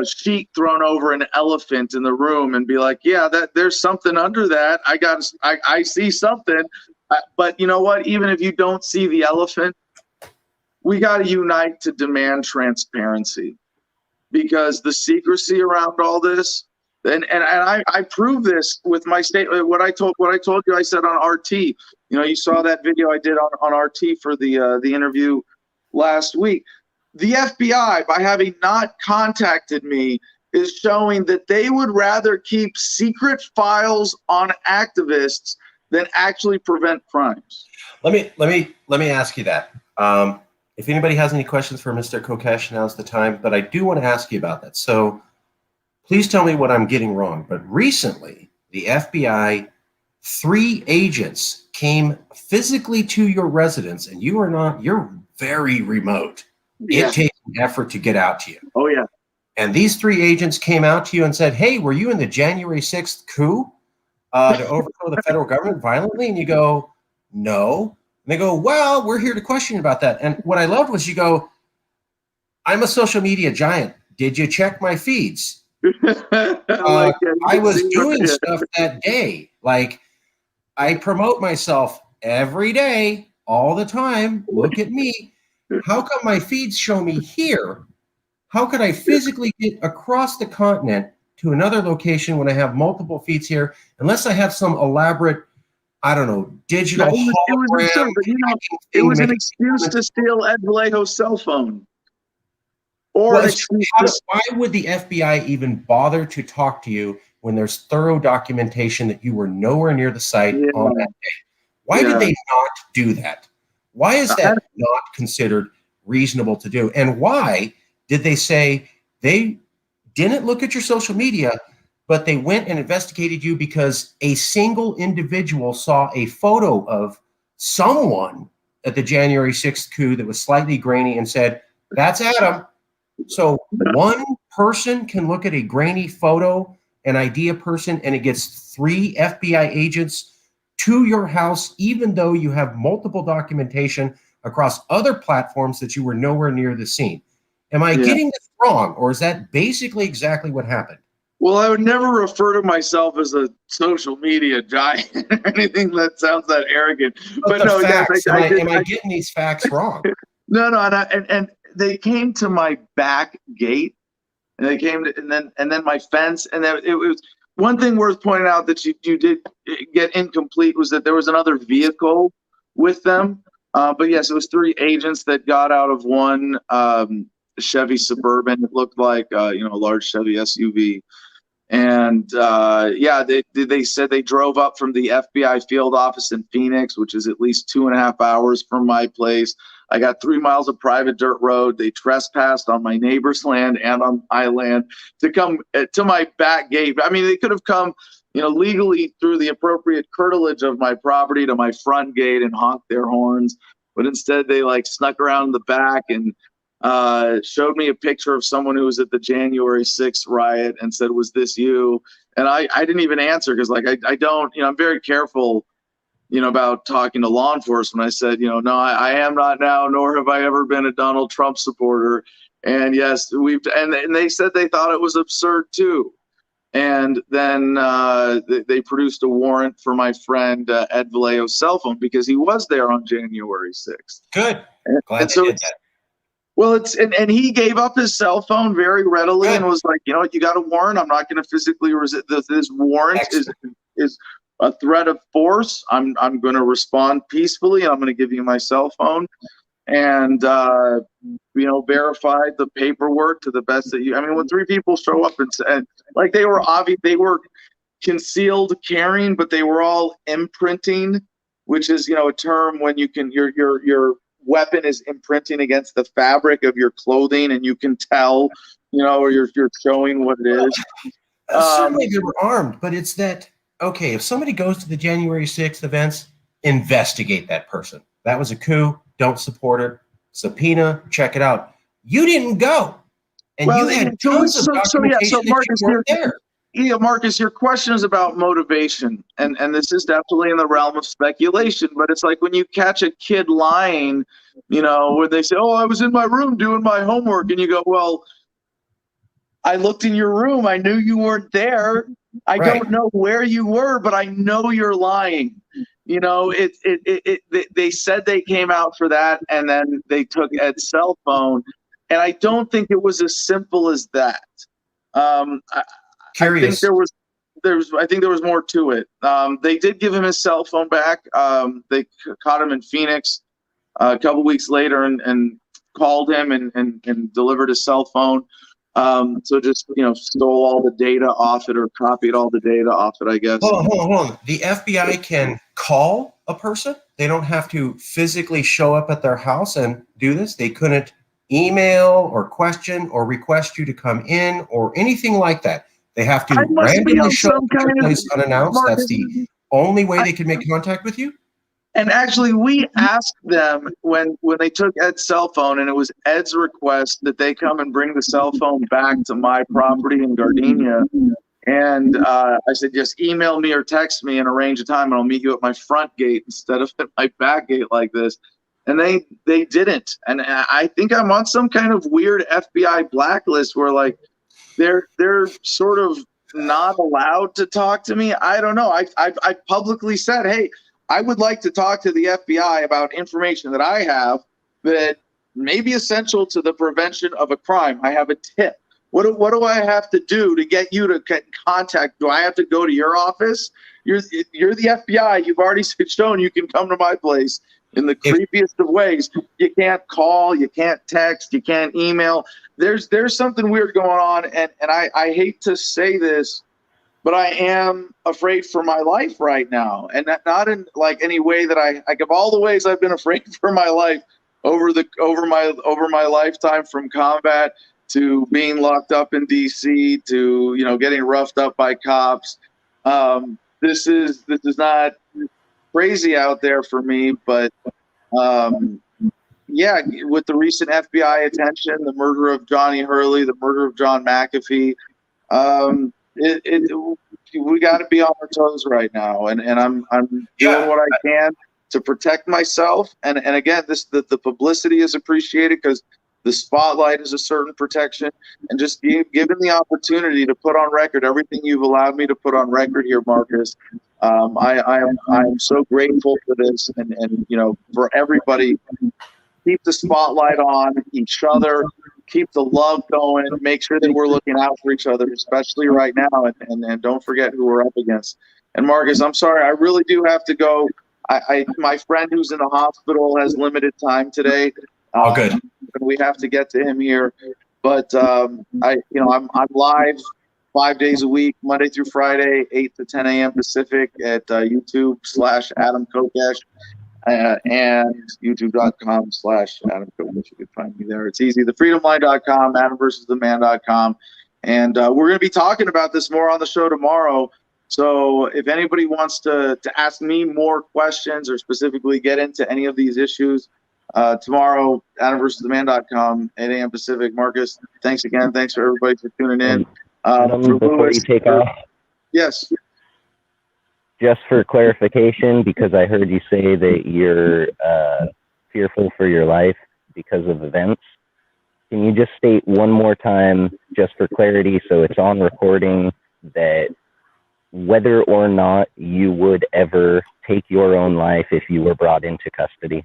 sheet thrown over an elephant in the room and be like, yeah, that there's something under that. I see something. But you know what? Even if you don't see the elephant, we got to unite to demand transparency, because the secrecy around all this And I prove this with my statement. What I told you, I said on RT. You know, you saw that video I did on RT for the interview last week. The FBI, by having not contacted me, is showing that they would rather keep secret files on activists than actually prevent crimes. Let me ask you that. If anybody has any questions for Mr. Kokesh, now's the time. But I do want to ask you about that. So please tell me what I'm getting wrong. But recently, the FBI, 3 agents came physically to your residence, and you're very remote. Yeah. It takes an effort to get out to you. Oh, yeah. And these 3 agents came out to you and said, hey, were you in the January 6th coup to overthrow the federal government violently? And you go, no. And they go, well, we're here to question you about that. And what I loved was you go, I'm a social media giant. Did you check my feeds? I was doing stuff that day. Like, I promote myself every day, all the time. Look at me. How come my feeds show me here? How could I physically get across the continent to another location when I have multiple feeds here, unless I have some elaborate, I don't know, digital hologram? It was an excuse to steal Ed Vallejo's cell phone. Or well, why would the FBI even bother to talk to you when there's thorough documentation that you were nowhere near the site on that day? Why did they not do that? Why is that not considered reasonable to do? And why did they say they didn't look at your social media, but they went and investigated you because a single individual saw a photo of someone at the January 6th coup that was slightly grainy and said, that's Adam. So one person can look at a grainy photo, an idea person, and it gets 3 FBI agents to your house, even though you have multiple documentation across other platforms that you were nowhere near the scene. Am I getting this wrong, or is that basically exactly what happened? Well, I would never refer to myself as a social media giant or anything that sounds that arrogant. But no, facts, am I getting these facts wrong? No, and they came to my back gate, and they came to, and then my fence, and then it was one thing worth pointing out that you did get incomplete was that there was another vehicle with them. But yes, it was 3 agents that got out of one Chevy Suburban. It looked like a large Chevy SUV. And they said they drove up from the FBI field office in Phoenix, which is at least 2.5 hours from my place. I got 3 miles of private dirt road. They trespassed on my neighbor's land and on my land to come to my back gate. I mean, they could have come, legally through the appropriate curtilage of my property to my front gate and honked their horns. But instead, they snuck around the back and showed me a picture of someone who was at the January 6th riot and said, was this you? And I didn't even answer because I don't, I'm very careful, about talking to law enforcement. I said, no, I am not now, nor have I ever been a Donald Trump supporter. And yes, and they said they thought it was absurd too. And then they produced a warrant for my friend Ed Vallejo's cell phone because he was there on January 6th. Good. Glad and so did that. Well, and he gave up his cell phone very readily and was like, you got a warrant. I'm not going to physically resist. This warrant is a threat of force. I'm going to respond peacefully. I'm going to give you my cell phone, and verified the paperwork to the best that you. I mean, when 3 people show up and they were obvious, they were concealed carrying, but they were all imprinting, which is a term when you can your weapon is imprinting against the fabric of your clothing and you can tell, or you're showing what it is. Certainly they were armed, but it's that, okay, if somebody goes to the January 6th events, investigate that person. That was a coup. Don't support it. Subpoena, check it out. You didn't go. And you had tons of documentation that you weren't there. Yeah, Marcus, your question is about motivation, and this is definitely in the realm of speculation, but it's like when you catch a kid lying, where they say, oh, I was in my room doing my homework, and you go, well, I looked in your room. I knew you weren't there. I don't know where you were, but I know you're lying. They said they came out for that, and then they took Ed's cell phone, and I don't think it was as simple as that. Curious. I think there was more to it. They did give him his cell phone back. They caught him in Phoenix a couple weeks later and called him and delivered his cell phone. So just, stole all the data off it or copied all the data off it, I guess. Hold on. The FBI can call a person. They don't have to physically show up at their house and do this. They couldn't email or question or request you to come in or anything like that. They have to randomly show up at your place unannounced. That's the only way they can make contact with you. And actually, we asked them when they took Ed's cell phone, and it was Ed's request that they come and bring the cell phone back to my property in Gardenia. And I said, just email me or text me and arrange a time, and I'll meet you at my front gate instead of at my back gate like this. And they didn't. And I think I'm on some kind of weird FBI blacklist where, like, they're sort of not allowed to talk to me. I don't know. I publicly said, hey, I would like to talk to the FBI about information that I have that may be essential to the prevention of a crime. I have a tip. What do I have to do to get you to get in contact? Do I have to go to your office? You're the FBI. You've already shown you can come to my place in the creepiest of ways. You can't call, you can't text, you can't email. There's something weird going on, and I hate to say this, but I am afraid for my life right now, and not in like any way that I of all the ways I've been afraid for my life over my lifetime, from combat to being locked up in DC to getting roughed up by cops. This is not crazy out there for me, but yeah, with the recent FBI attention, the murder of Johnny Hurley, the murder of John McAfee. We got to be on our toes right now, and I'm doing what I can to protect myself. And again, the publicity is appreciated because the spotlight is a certain protection, and just given the opportunity to put on record everything you've allowed me to put on record here, Marcus. I am so grateful for this, and for everybody. Keep the spotlight on each other. Keep the love going. Make sure that we're looking out for each other, especially right now. And don't forget who we're up against. And Marcus, I'm sorry, I really do have to go. My friend who's in the hospital has limited time today. Oh, good. We have to get to him here. But I'm live 5 days a week, Monday through Friday, 8 to 10 a.m. Pacific at YouTube/Adam Kokesh. And youtube.com/Adam Kokesh. You can find me there. It's easy. TheFreedomLine.com, AdamVersusTheMan.com. And we're going to be talking about this more on the show tomorrow. So if anybody wants to ask me more questions or specifically get into any of these issues, tomorrow, AdamVersusTheMan.com, 8 a.m. Pacific. Marcus, thanks again. Thanks for everybody for tuning in. Before you take off, yes. Just for clarification, because I heard you say that you're fearful for your life because of events, can you just state one more time, just for clarity, so it's on recording, that whether or not you would ever take your own life if you were brought into custody?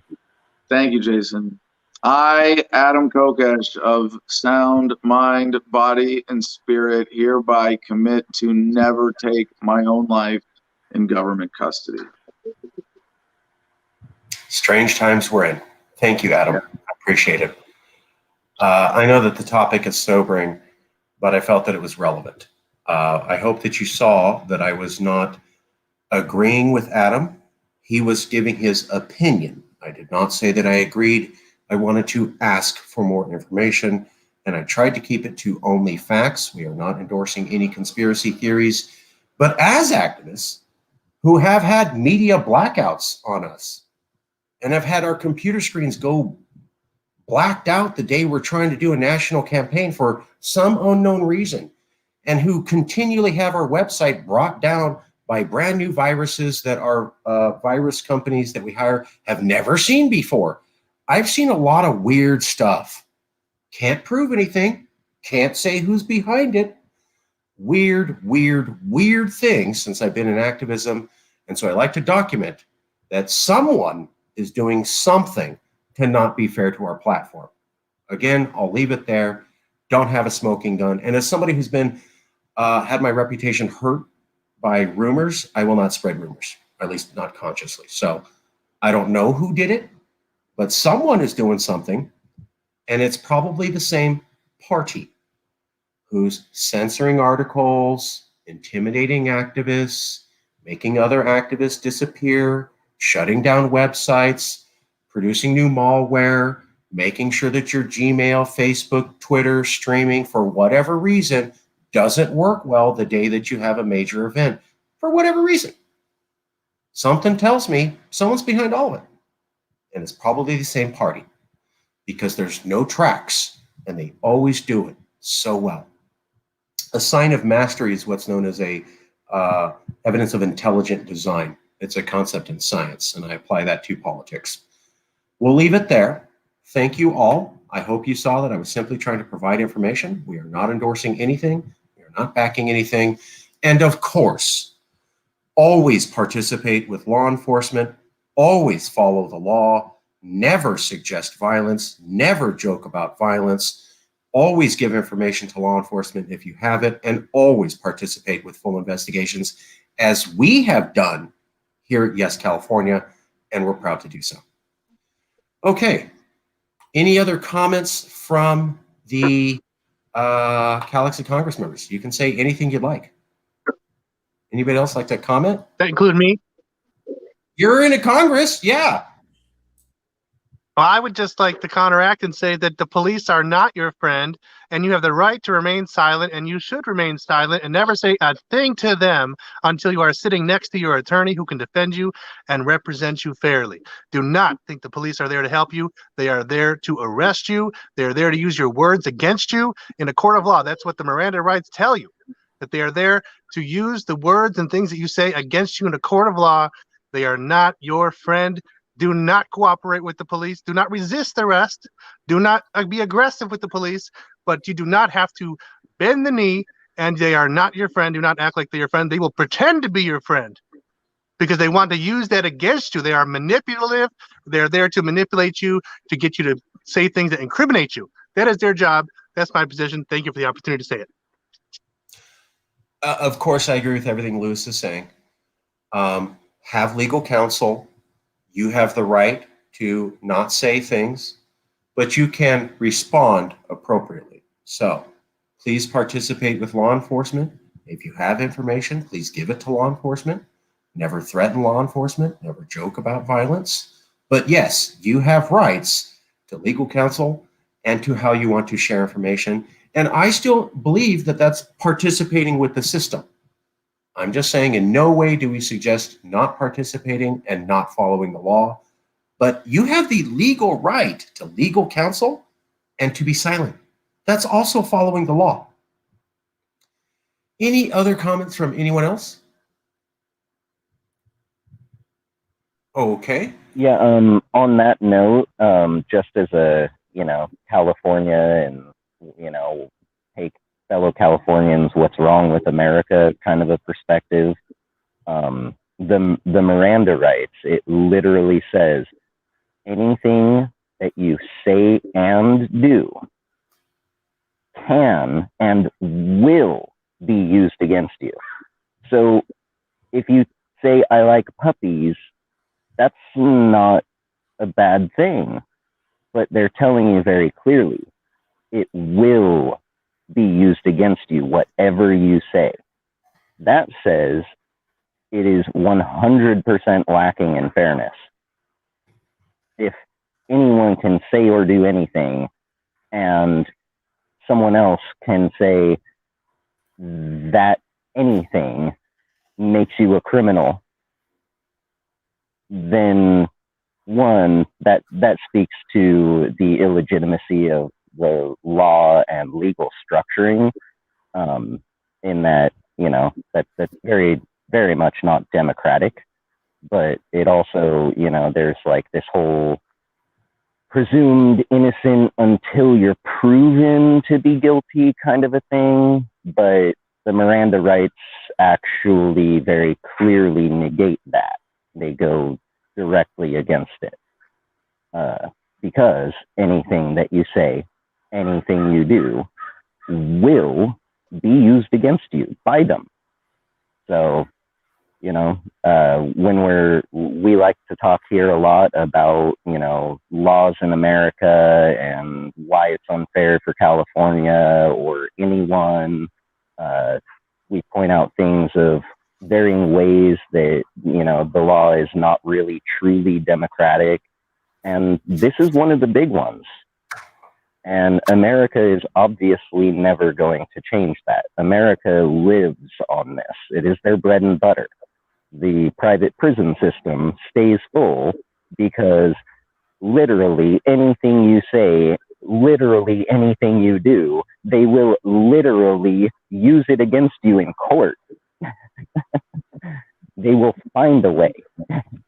Thank you, Jason. I, Adam Kokesh of sound mind, body, and spirit, hereby commit to never take my own life in government custody. Strange times we're in. Thank you, Adam. I appreciate it. I know that the topic is sobering, but I felt that it was relevant. I hope that you saw that I was not agreeing with Adam. He was giving his opinion. I did not say that I agreed. I wanted to ask for more information, and I tried to keep it to only facts. We are not endorsing any conspiracy theories, but as activists who have had media blackouts on us and have had our computer screens go blacked out the day we're trying to do a national campaign for some unknown reason, and who continually have our website brought down by brand new viruses that our virus companies that we hire have never seen before. I've seen a lot of weird stuff. Can't prove anything. Can't say who's behind it. Weird things since I've been in activism. And so I like to document that someone is doing something to not be fair to our platform. Again, I'll leave it there. Don't have a smoking gun. And as somebody who's been had my reputation hurt by rumors, I will not spread rumors, at least not consciously. So I don't know who did it, but someone is doing something, and it's probably the same party who's censoring articles, intimidating activists, making other activists disappear, shutting down websites, producing new malware, making sure that your Gmail, Facebook, Twitter, streaming, for whatever reason, doesn't work well the day that you have a major event, for whatever reason. Something tells me someone's behind all of it. And it's probably the same party, because there's no tracks, and they always do it so well. A sign of mastery is what's known as a evidence of intelligent design. It's a concept in science, and I apply that to politics. We'll leave it there. Thank you all. I hope you saw that I was simply trying to provide information. We are not endorsing anything. We are not backing anything. And of course, always participate with law enforcement. Always follow the law. Never suggest violence. Never joke about violence. Always give information to law enforcement if you have it, and always participate with full investigations, as we have done here at Yes California, and we're proud to do so. Okay. Any other comments from the Calexit Congress members? You can say anything you'd like. Anybody else like to comment? That include me? You're in a Congress, yeah. Well, I would just like to counteract and say that the police are not your friend, and you have the right to remain silent, and you should remain silent and never say a thing to them until you are sitting next to your attorney who can defend you and represent you fairly. Do not think the police are there to help you. They are there to arrest you. They're there to use your words against you in a court of law. That's what the Miranda rights tell you, that they are there to use the words and things that you say against you in a court of law. They are not your friend. Do not cooperate with the police. Do not resist arrest. Do not be aggressive with the police, but you do not have to bend the knee, and they are not your friend. Do not act like they're your friend. They will pretend to be your friend because they want to use that against you. They are manipulative. They're there to manipulate you, to get you to say things that incriminate you. That is their job. That's my position. Thank you for the opportunity to say it. Of course, I agree with everything Lewis is saying. Have legal counsel. You have the right to not say things, but you can respond appropriately. So please participate with law enforcement. If you have information, please give it to law enforcement. Never threaten law enforcement. Never joke about violence. But yes, you have rights to legal counsel and to how you want to share information. And I still believe that that's participating with the system. I'm just saying in no way do we suggest not participating and not following the law, but you have the legal right to legal counsel and to be silent. That's also following the law. Any other comments from anyone else? Okay. Yeah, on that note, just as a, California and, hey, fellow Californians, what's wrong with America kind of a perspective, the Miranda rights, it literally says anything that you say and do can and will be used against you. So if you say, I like puppies, that's not a bad thing, but they're telling you very clearly, it will be used against you, whatever you say. That says it is 100% lacking in fairness. If anyone can say or do anything, and someone else can say that anything makes you a criminal, then one, that speaks to the illegitimacy of the law and legal structuring, in that, that's very, very much not democratic. But it also, there's like this whole presumed innocent until you're proven to be guilty kind of a thing. But the Miranda rights actually very clearly negate that. They go directly against it. Because anything that you say, anything you do will be used against you by them. So, you know, when we like to talk here a lot about, you know, laws in America and why it's unfair for California or anyone. We point out things of varying ways that, you know, the law is not really truly democratic. And this is one of the big ones. And America is obviously never going to change that. America lives on this. It is their bread and butter. The private prison system stays full because literally anything you say, literally anything you do, they will literally use it against you in court. They will find a way.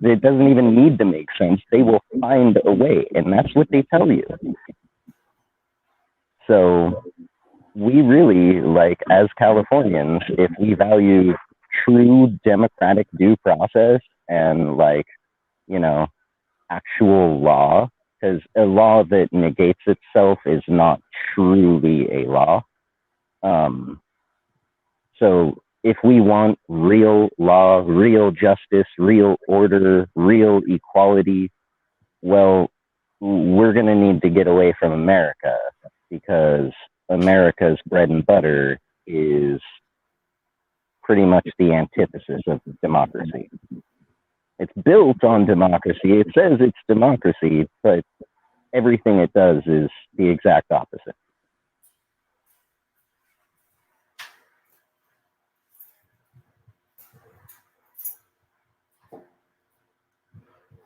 It doesn't even need to make sense. They will find a way, and that's what they tell you. So we really, like, as Californians, if we value true democratic due process and, like, you know, actual law, because a law that negates itself is not truly a law. So if we want real law, real justice, real order, real equality, well, we're going to need to get away from America, because America's bread and butter is pretty much the antithesis of democracy. It's built on democracy. It says it's democracy, but everything it does is the exact opposite.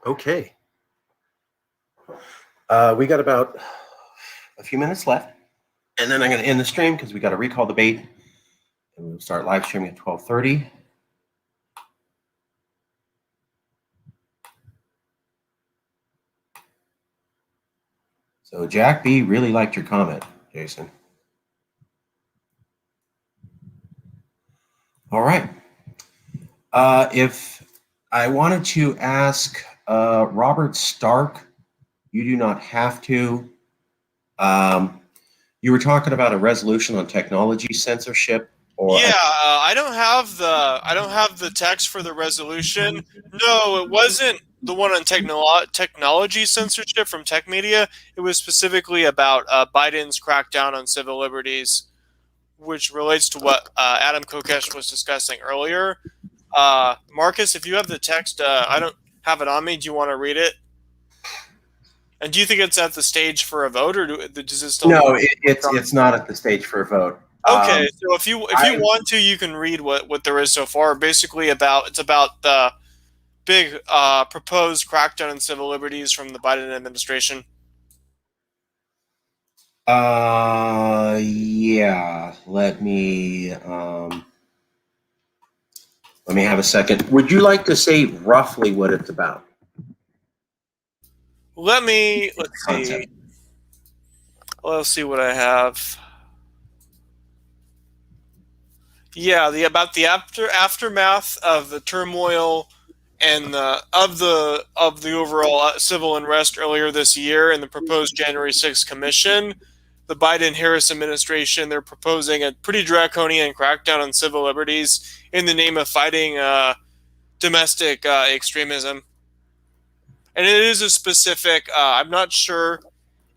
Okay. We got about a few minutes left, and then I'm going to end the stream because we got to recall debate, and we'll start live streaming at 12:30. So Jack B really liked your comment, Jason. All right. If I wanted to ask Robert Stark, you do not have to. You were talking about a resolution on technology censorship, or yeah, I don't have the text for the resolution. No, it wasn't the one on technology censorship from Tech Media. It was specifically about Biden's crackdown on civil liberties, which relates to what Adam Kokesh was discussing earlier. Marcus, if you have the text, I don't have it on me. Do you want to read it? And do you think it's at the stage for a vote, or does it still? No, it's not at the stage for a vote. Okay, so if you want to, you can read what there is so far. Basically, it's about the big proposed crackdown on civil liberties from the Biden administration. Yeah. Let me have a second. Would you like to say roughly what it's about? Let's see. Let's see what I have. Yeah, about the aftermath of the turmoil and of the overall civil unrest earlier this year and the proposed January 6th commission. The Biden-Harris administration, they're proposing a pretty draconian crackdown on civil liberties in the name of fighting domestic extremism. And it is a specific, I'm not sure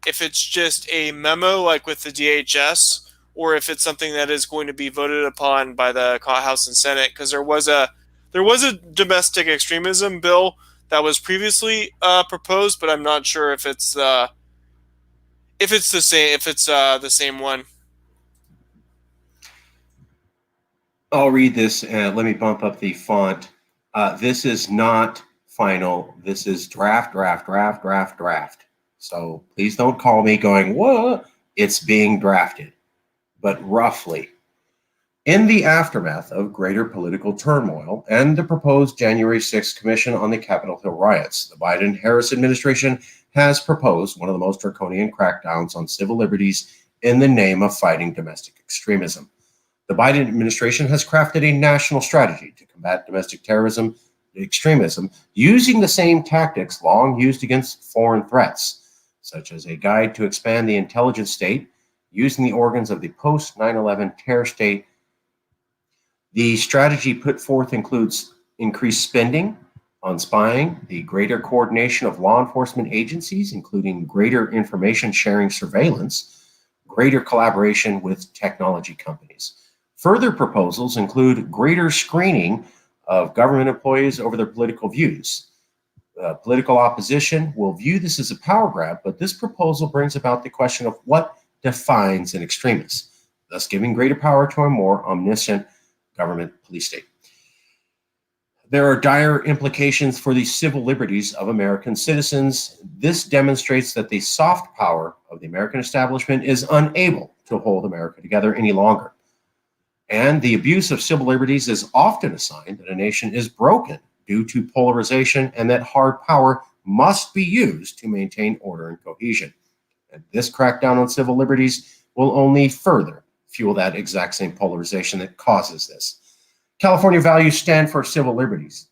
if it's just a memo like with the DHS or if it's something that is going to be voted upon by the House and Senate, because there was a domestic extremism bill that was previously proposed, but I'm not sure if it's the same one. I'll read this. Let me bump up the font. This is not final. This is draft. So please don't call me going, what? It's being drafted. But roughly, in the aftermath of greater political turmoil and the proposed January 6th Commission on the Capitol Hill riots, the Biden-Harris administration has proposed one of the most draconian crackdowns on civil liberties in the name of fighting domestic extremism. The Biden administration has crafted a national strategy to combat domestic terrorism and extremism using the same tactics long used against foreign threats, such as a guide to expand the intelligence state using the organs of the post 9/11 terror state. The strategy put forth includes increased spending on spying, the greater coordination of law enforcement agencies, including greater information sharing surveillance, greater collaboration with technology companies. Further proposals include greater screening of government employees over their political views. Political opposition will view this as a power grab, but this proposal brings about the question of what defines an extremist, thus giving greater power to a more omniscient government police state. There are dire implications for the civil liberties of American citizens. This demonstrates that the soft power of the American establishment is unable to hold America together any longer. And the abuse of civil liberties is often a sign that a nation is broken due to polarization and that hard power must be used to maintain order and cohesion. And this crackdown on civil liberties will only further fuel that exact same polarization that causes this. California values stand for civil liberties,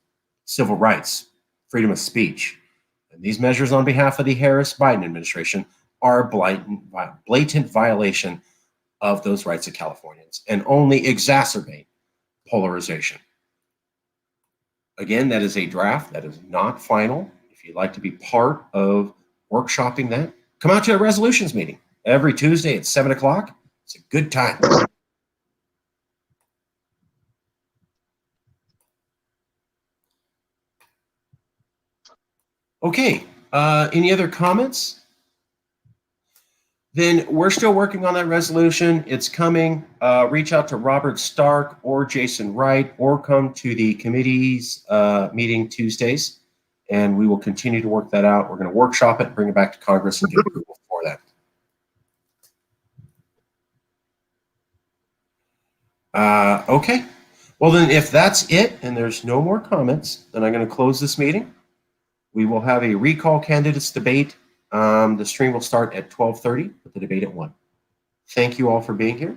civil rights, freedom of speech. And these measures on behalf of the Harris-Biden administration are a blatant violation of those rights of Californians and only exacerbate polarization. Again, that is a draft. That is not final. If you'd like to be part of workshopping that, come out to a resolutions meeting every Tuesday at 7 o'clock. It's a good time. Okay, any other comments? Then we're still working on that resolution. It's coming. Reach out to Robert Stark or Jason Wright or come to the committee's meeting Tuesdays, and we will continue to work that out. We're going to workshop it, bring it back to Congress, and get approval for that. Okay. Well, then if that's it and there's no more comments, then I'm going to close this meeting. We will have a recall candidates debate. The stream will start at 12:30 with the debate at 1. Thank you all for being here.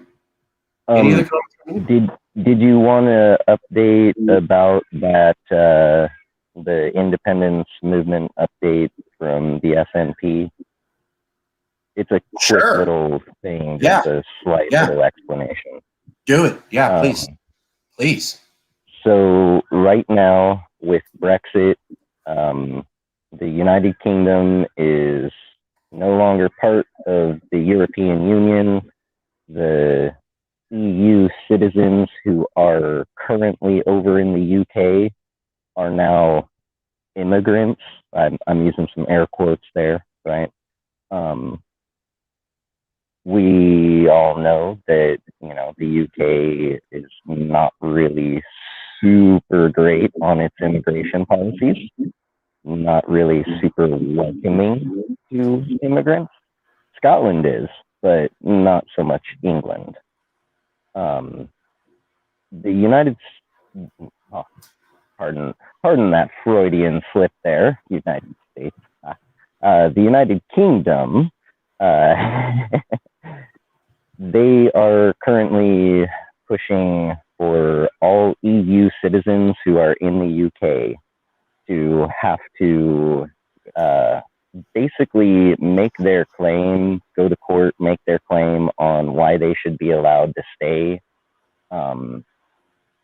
Any other comments? Did you want to update about that, the independence movement update from the SNP? It's a quick little thing, just a slight little explanation. Do it. Yeah, please. Please. So right now with Brexit, the United Kingdom is no longer part of the European Union. The EU citizens who are currently over in the UK are now immigrants. I'm using some air quotes there, right? We all know that, the UK is not really super great on its immigration policies, not really super welcoming to immigrants. Scotland is, but not so much England. The United, pardon that Freudian slip there, United States. The United Kingdom, they are currently pushing for all EU citizens who are in the UK to have to basically make their claim, go to court, make their claim on why they should be allowed to stay.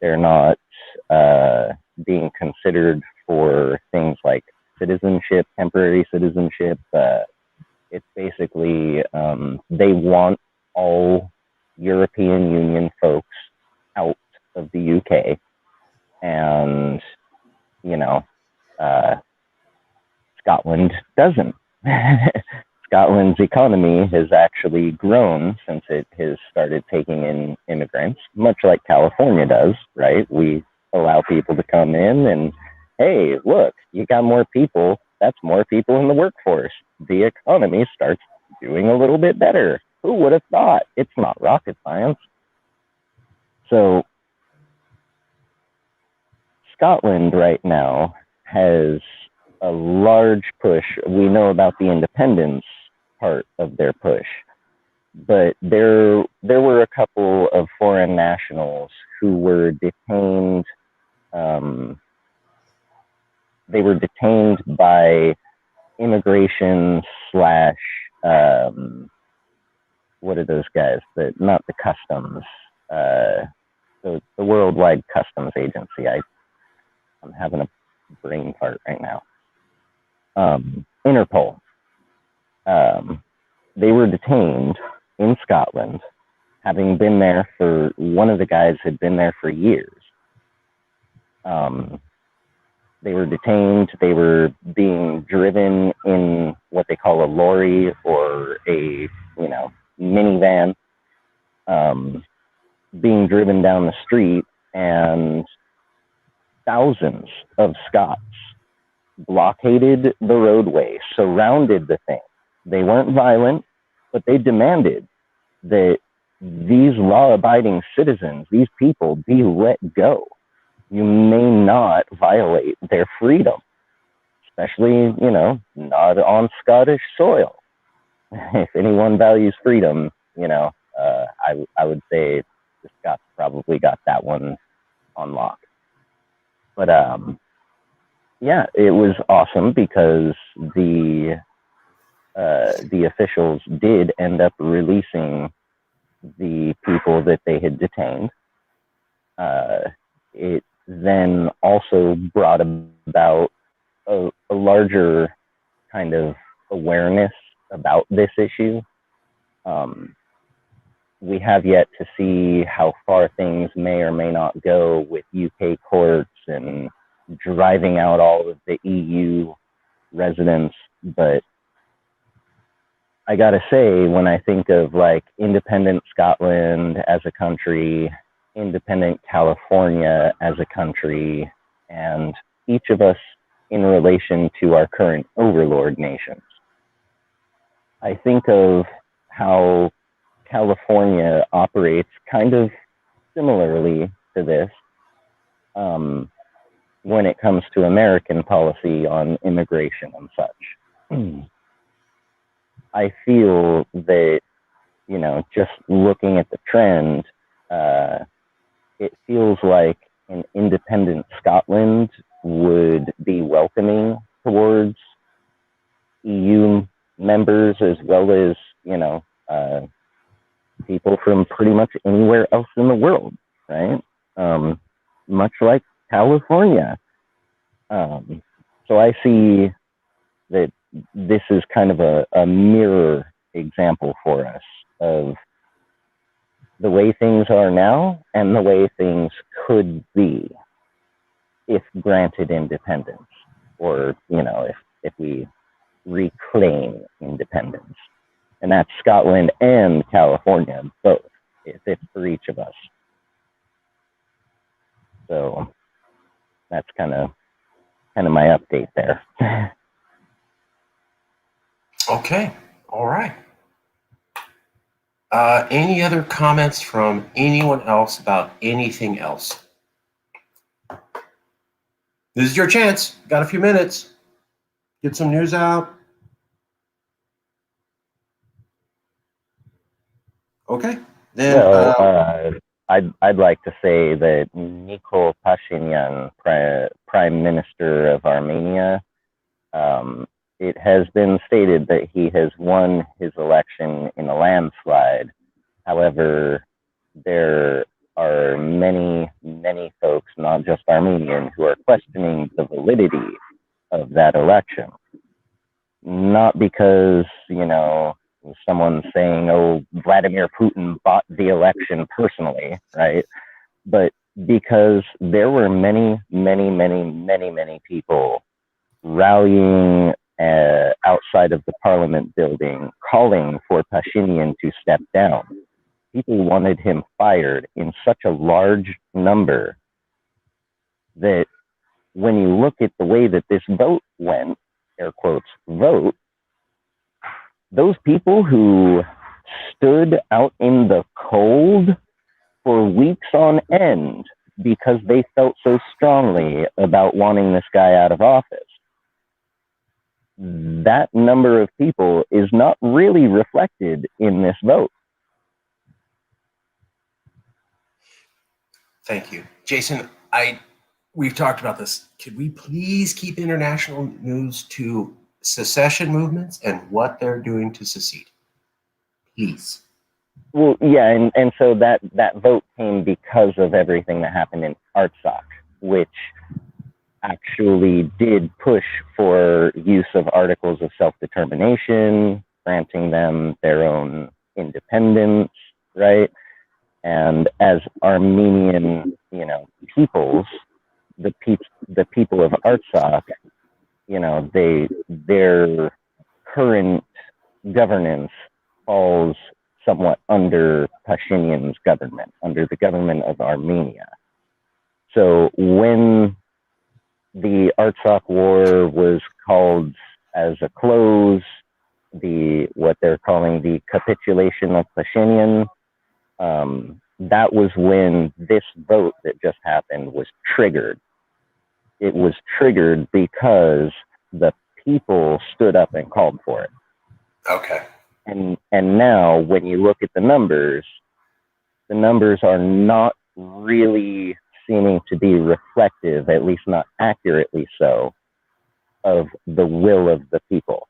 They're not being considered for things like citizenship, temporary citizenship. It's basically they want all European Union folks out of the UK, and Scotland doesn't. Scotland's economy has actually grown since it has started taking in immigrants, much like California does, right? We allow people to come in and, hey, look, you got more people. That's more people in the workforce. The economy starts doing a little bit better. Who would have thought? It's not rocket science. So Scotland right now has a large push. We know about the independence part of their push, but there were a couple of foreign nationals who were detained. They were detained by immigration / what are those guys? Not the customs, the worldwide customs agency. I'm having a brain fart right now. Interpol. They were detained in Scotland, having been there for, one of the guys had been there for years. They were detained. They were being driven in what they call a lorry or a, minivan, being driven down the street, and thousands of Scots blockaded the roadway, surrounded the thing. They weren't violent, but they demanded that these law-abiding citizens, these people, be let go. You may not violate their freedom, especially, not on Scottish soil. If anyone values freedom, I would say the Scots probably got that one on lock. But yeah, it was awesome because the officials did end up releasing the people that they had detained. It then also brought about a larger kind of awareness about this issue. We have yet to see how far things may or may not go with UK courts and driving out all of the EU residents, but I gotta say, when I think of like independent Scotland as a country, independent California as a country, and each of us in relation to our current overlord nations, I think of how California operates kind of similarly to this when it comes to American policy on immigration and such. I feel that, just looking at the trend, it feels like an independent Scotland would be welcoming towards EU members, as well as, people from pretty much anywhere else in the world, right? Much like California. So I see that this is kind of a mirror example for us of the way things are now and the way things could be if granted independence, or, if we reclaim independence. And that's Scotland and California, both. It fits for each of us. So that's kind of my update there. Okay. All right. Any other comments from anyone else about anything else? This is your chance. Got a few minutes. Get some news out. Okay. Then. Well, I'd like to say that Nikol Pashinyan, Prime Minister of Armenia, it has been stated that he has won his election in a landslide. However, there are many, many folks, not just Armenian, who are questioning the validity of that election. Not because, someone's saying, oh, Vladimir Putin bought the election personally, right? But because there were many, many, many, many, many people rallying outside of the parliament building, calling for Pashinyan to step down. People wanted him fired in such a large number that when you look at the way that this vote went, air quotes, vote, those people who stood out in the cold for weeks on end because they felt so strongly about wanting this guy out of office, that number of people is not really reflected in this vote. Thank you. Jason, we've talked about this. Could we please keep international news to secession movements and what they're doing to secede? Please. Well, yeah, and so that vote came because of everything that happened in ARTSOC, which actually did push for use of articles of self-determination, granting them their own independence, right? And as Armenian, peoples, the people of ARTSOC, their current governance falls somewhat under Pashinyan's government, under the government of Armenia. So when the Artsakh War was called as a close, what they're calling the capitulation of Pashinyan, that was when this vote that just happened was triggered. It was triggered because the people stood up and called for it. Okay. And now when you look at the numbers are not really seeming to be reflective, at least not accurately so, of the will of the people.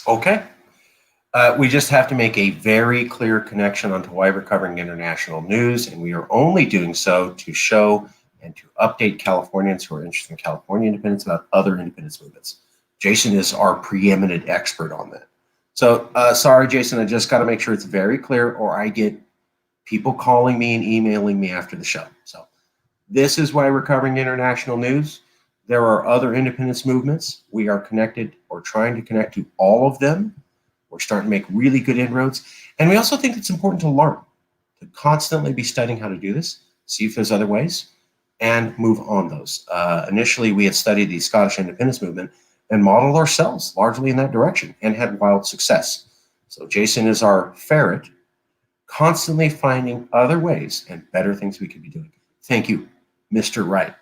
Okay. We just have to make a very clear connection onto why we're covering international news, and we are only doing so to show and to update Californians who are interested in California independence about other independence movements. Jason is our preeminent expert on that. So sorry, Jason, I just got to make sure it's very clear, or I get people calling me and emailing me after the show. So this is why we're covering international news. There are other independence movements. We are connected or trying to connect to all of them. We're starting to make really good inroads. And we also think it's important to learn, to constantly be studying how to do this, see if there's other ways, and move on those. Initially, we had studied the Scottish independence movement and modeled ourselves largely in that direction and had wild success. So Jason is our ferret, constantly finding other ways and better things we could be doing. Thank you, Mr. Wright.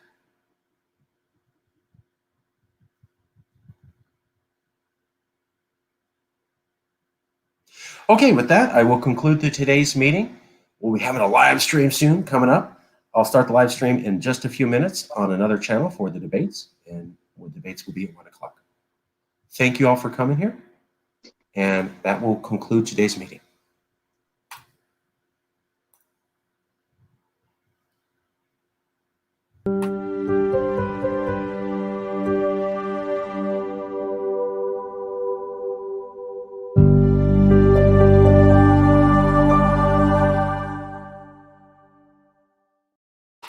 Okay, with that, I will conclude today's meeting. We'll be having a live stream soon coming up. I'll start the live stream in just a few minutes on another channel for the debates, and the debates will be at 1 o'clock. Thank you all for coming here, and that will conclude today's meeting.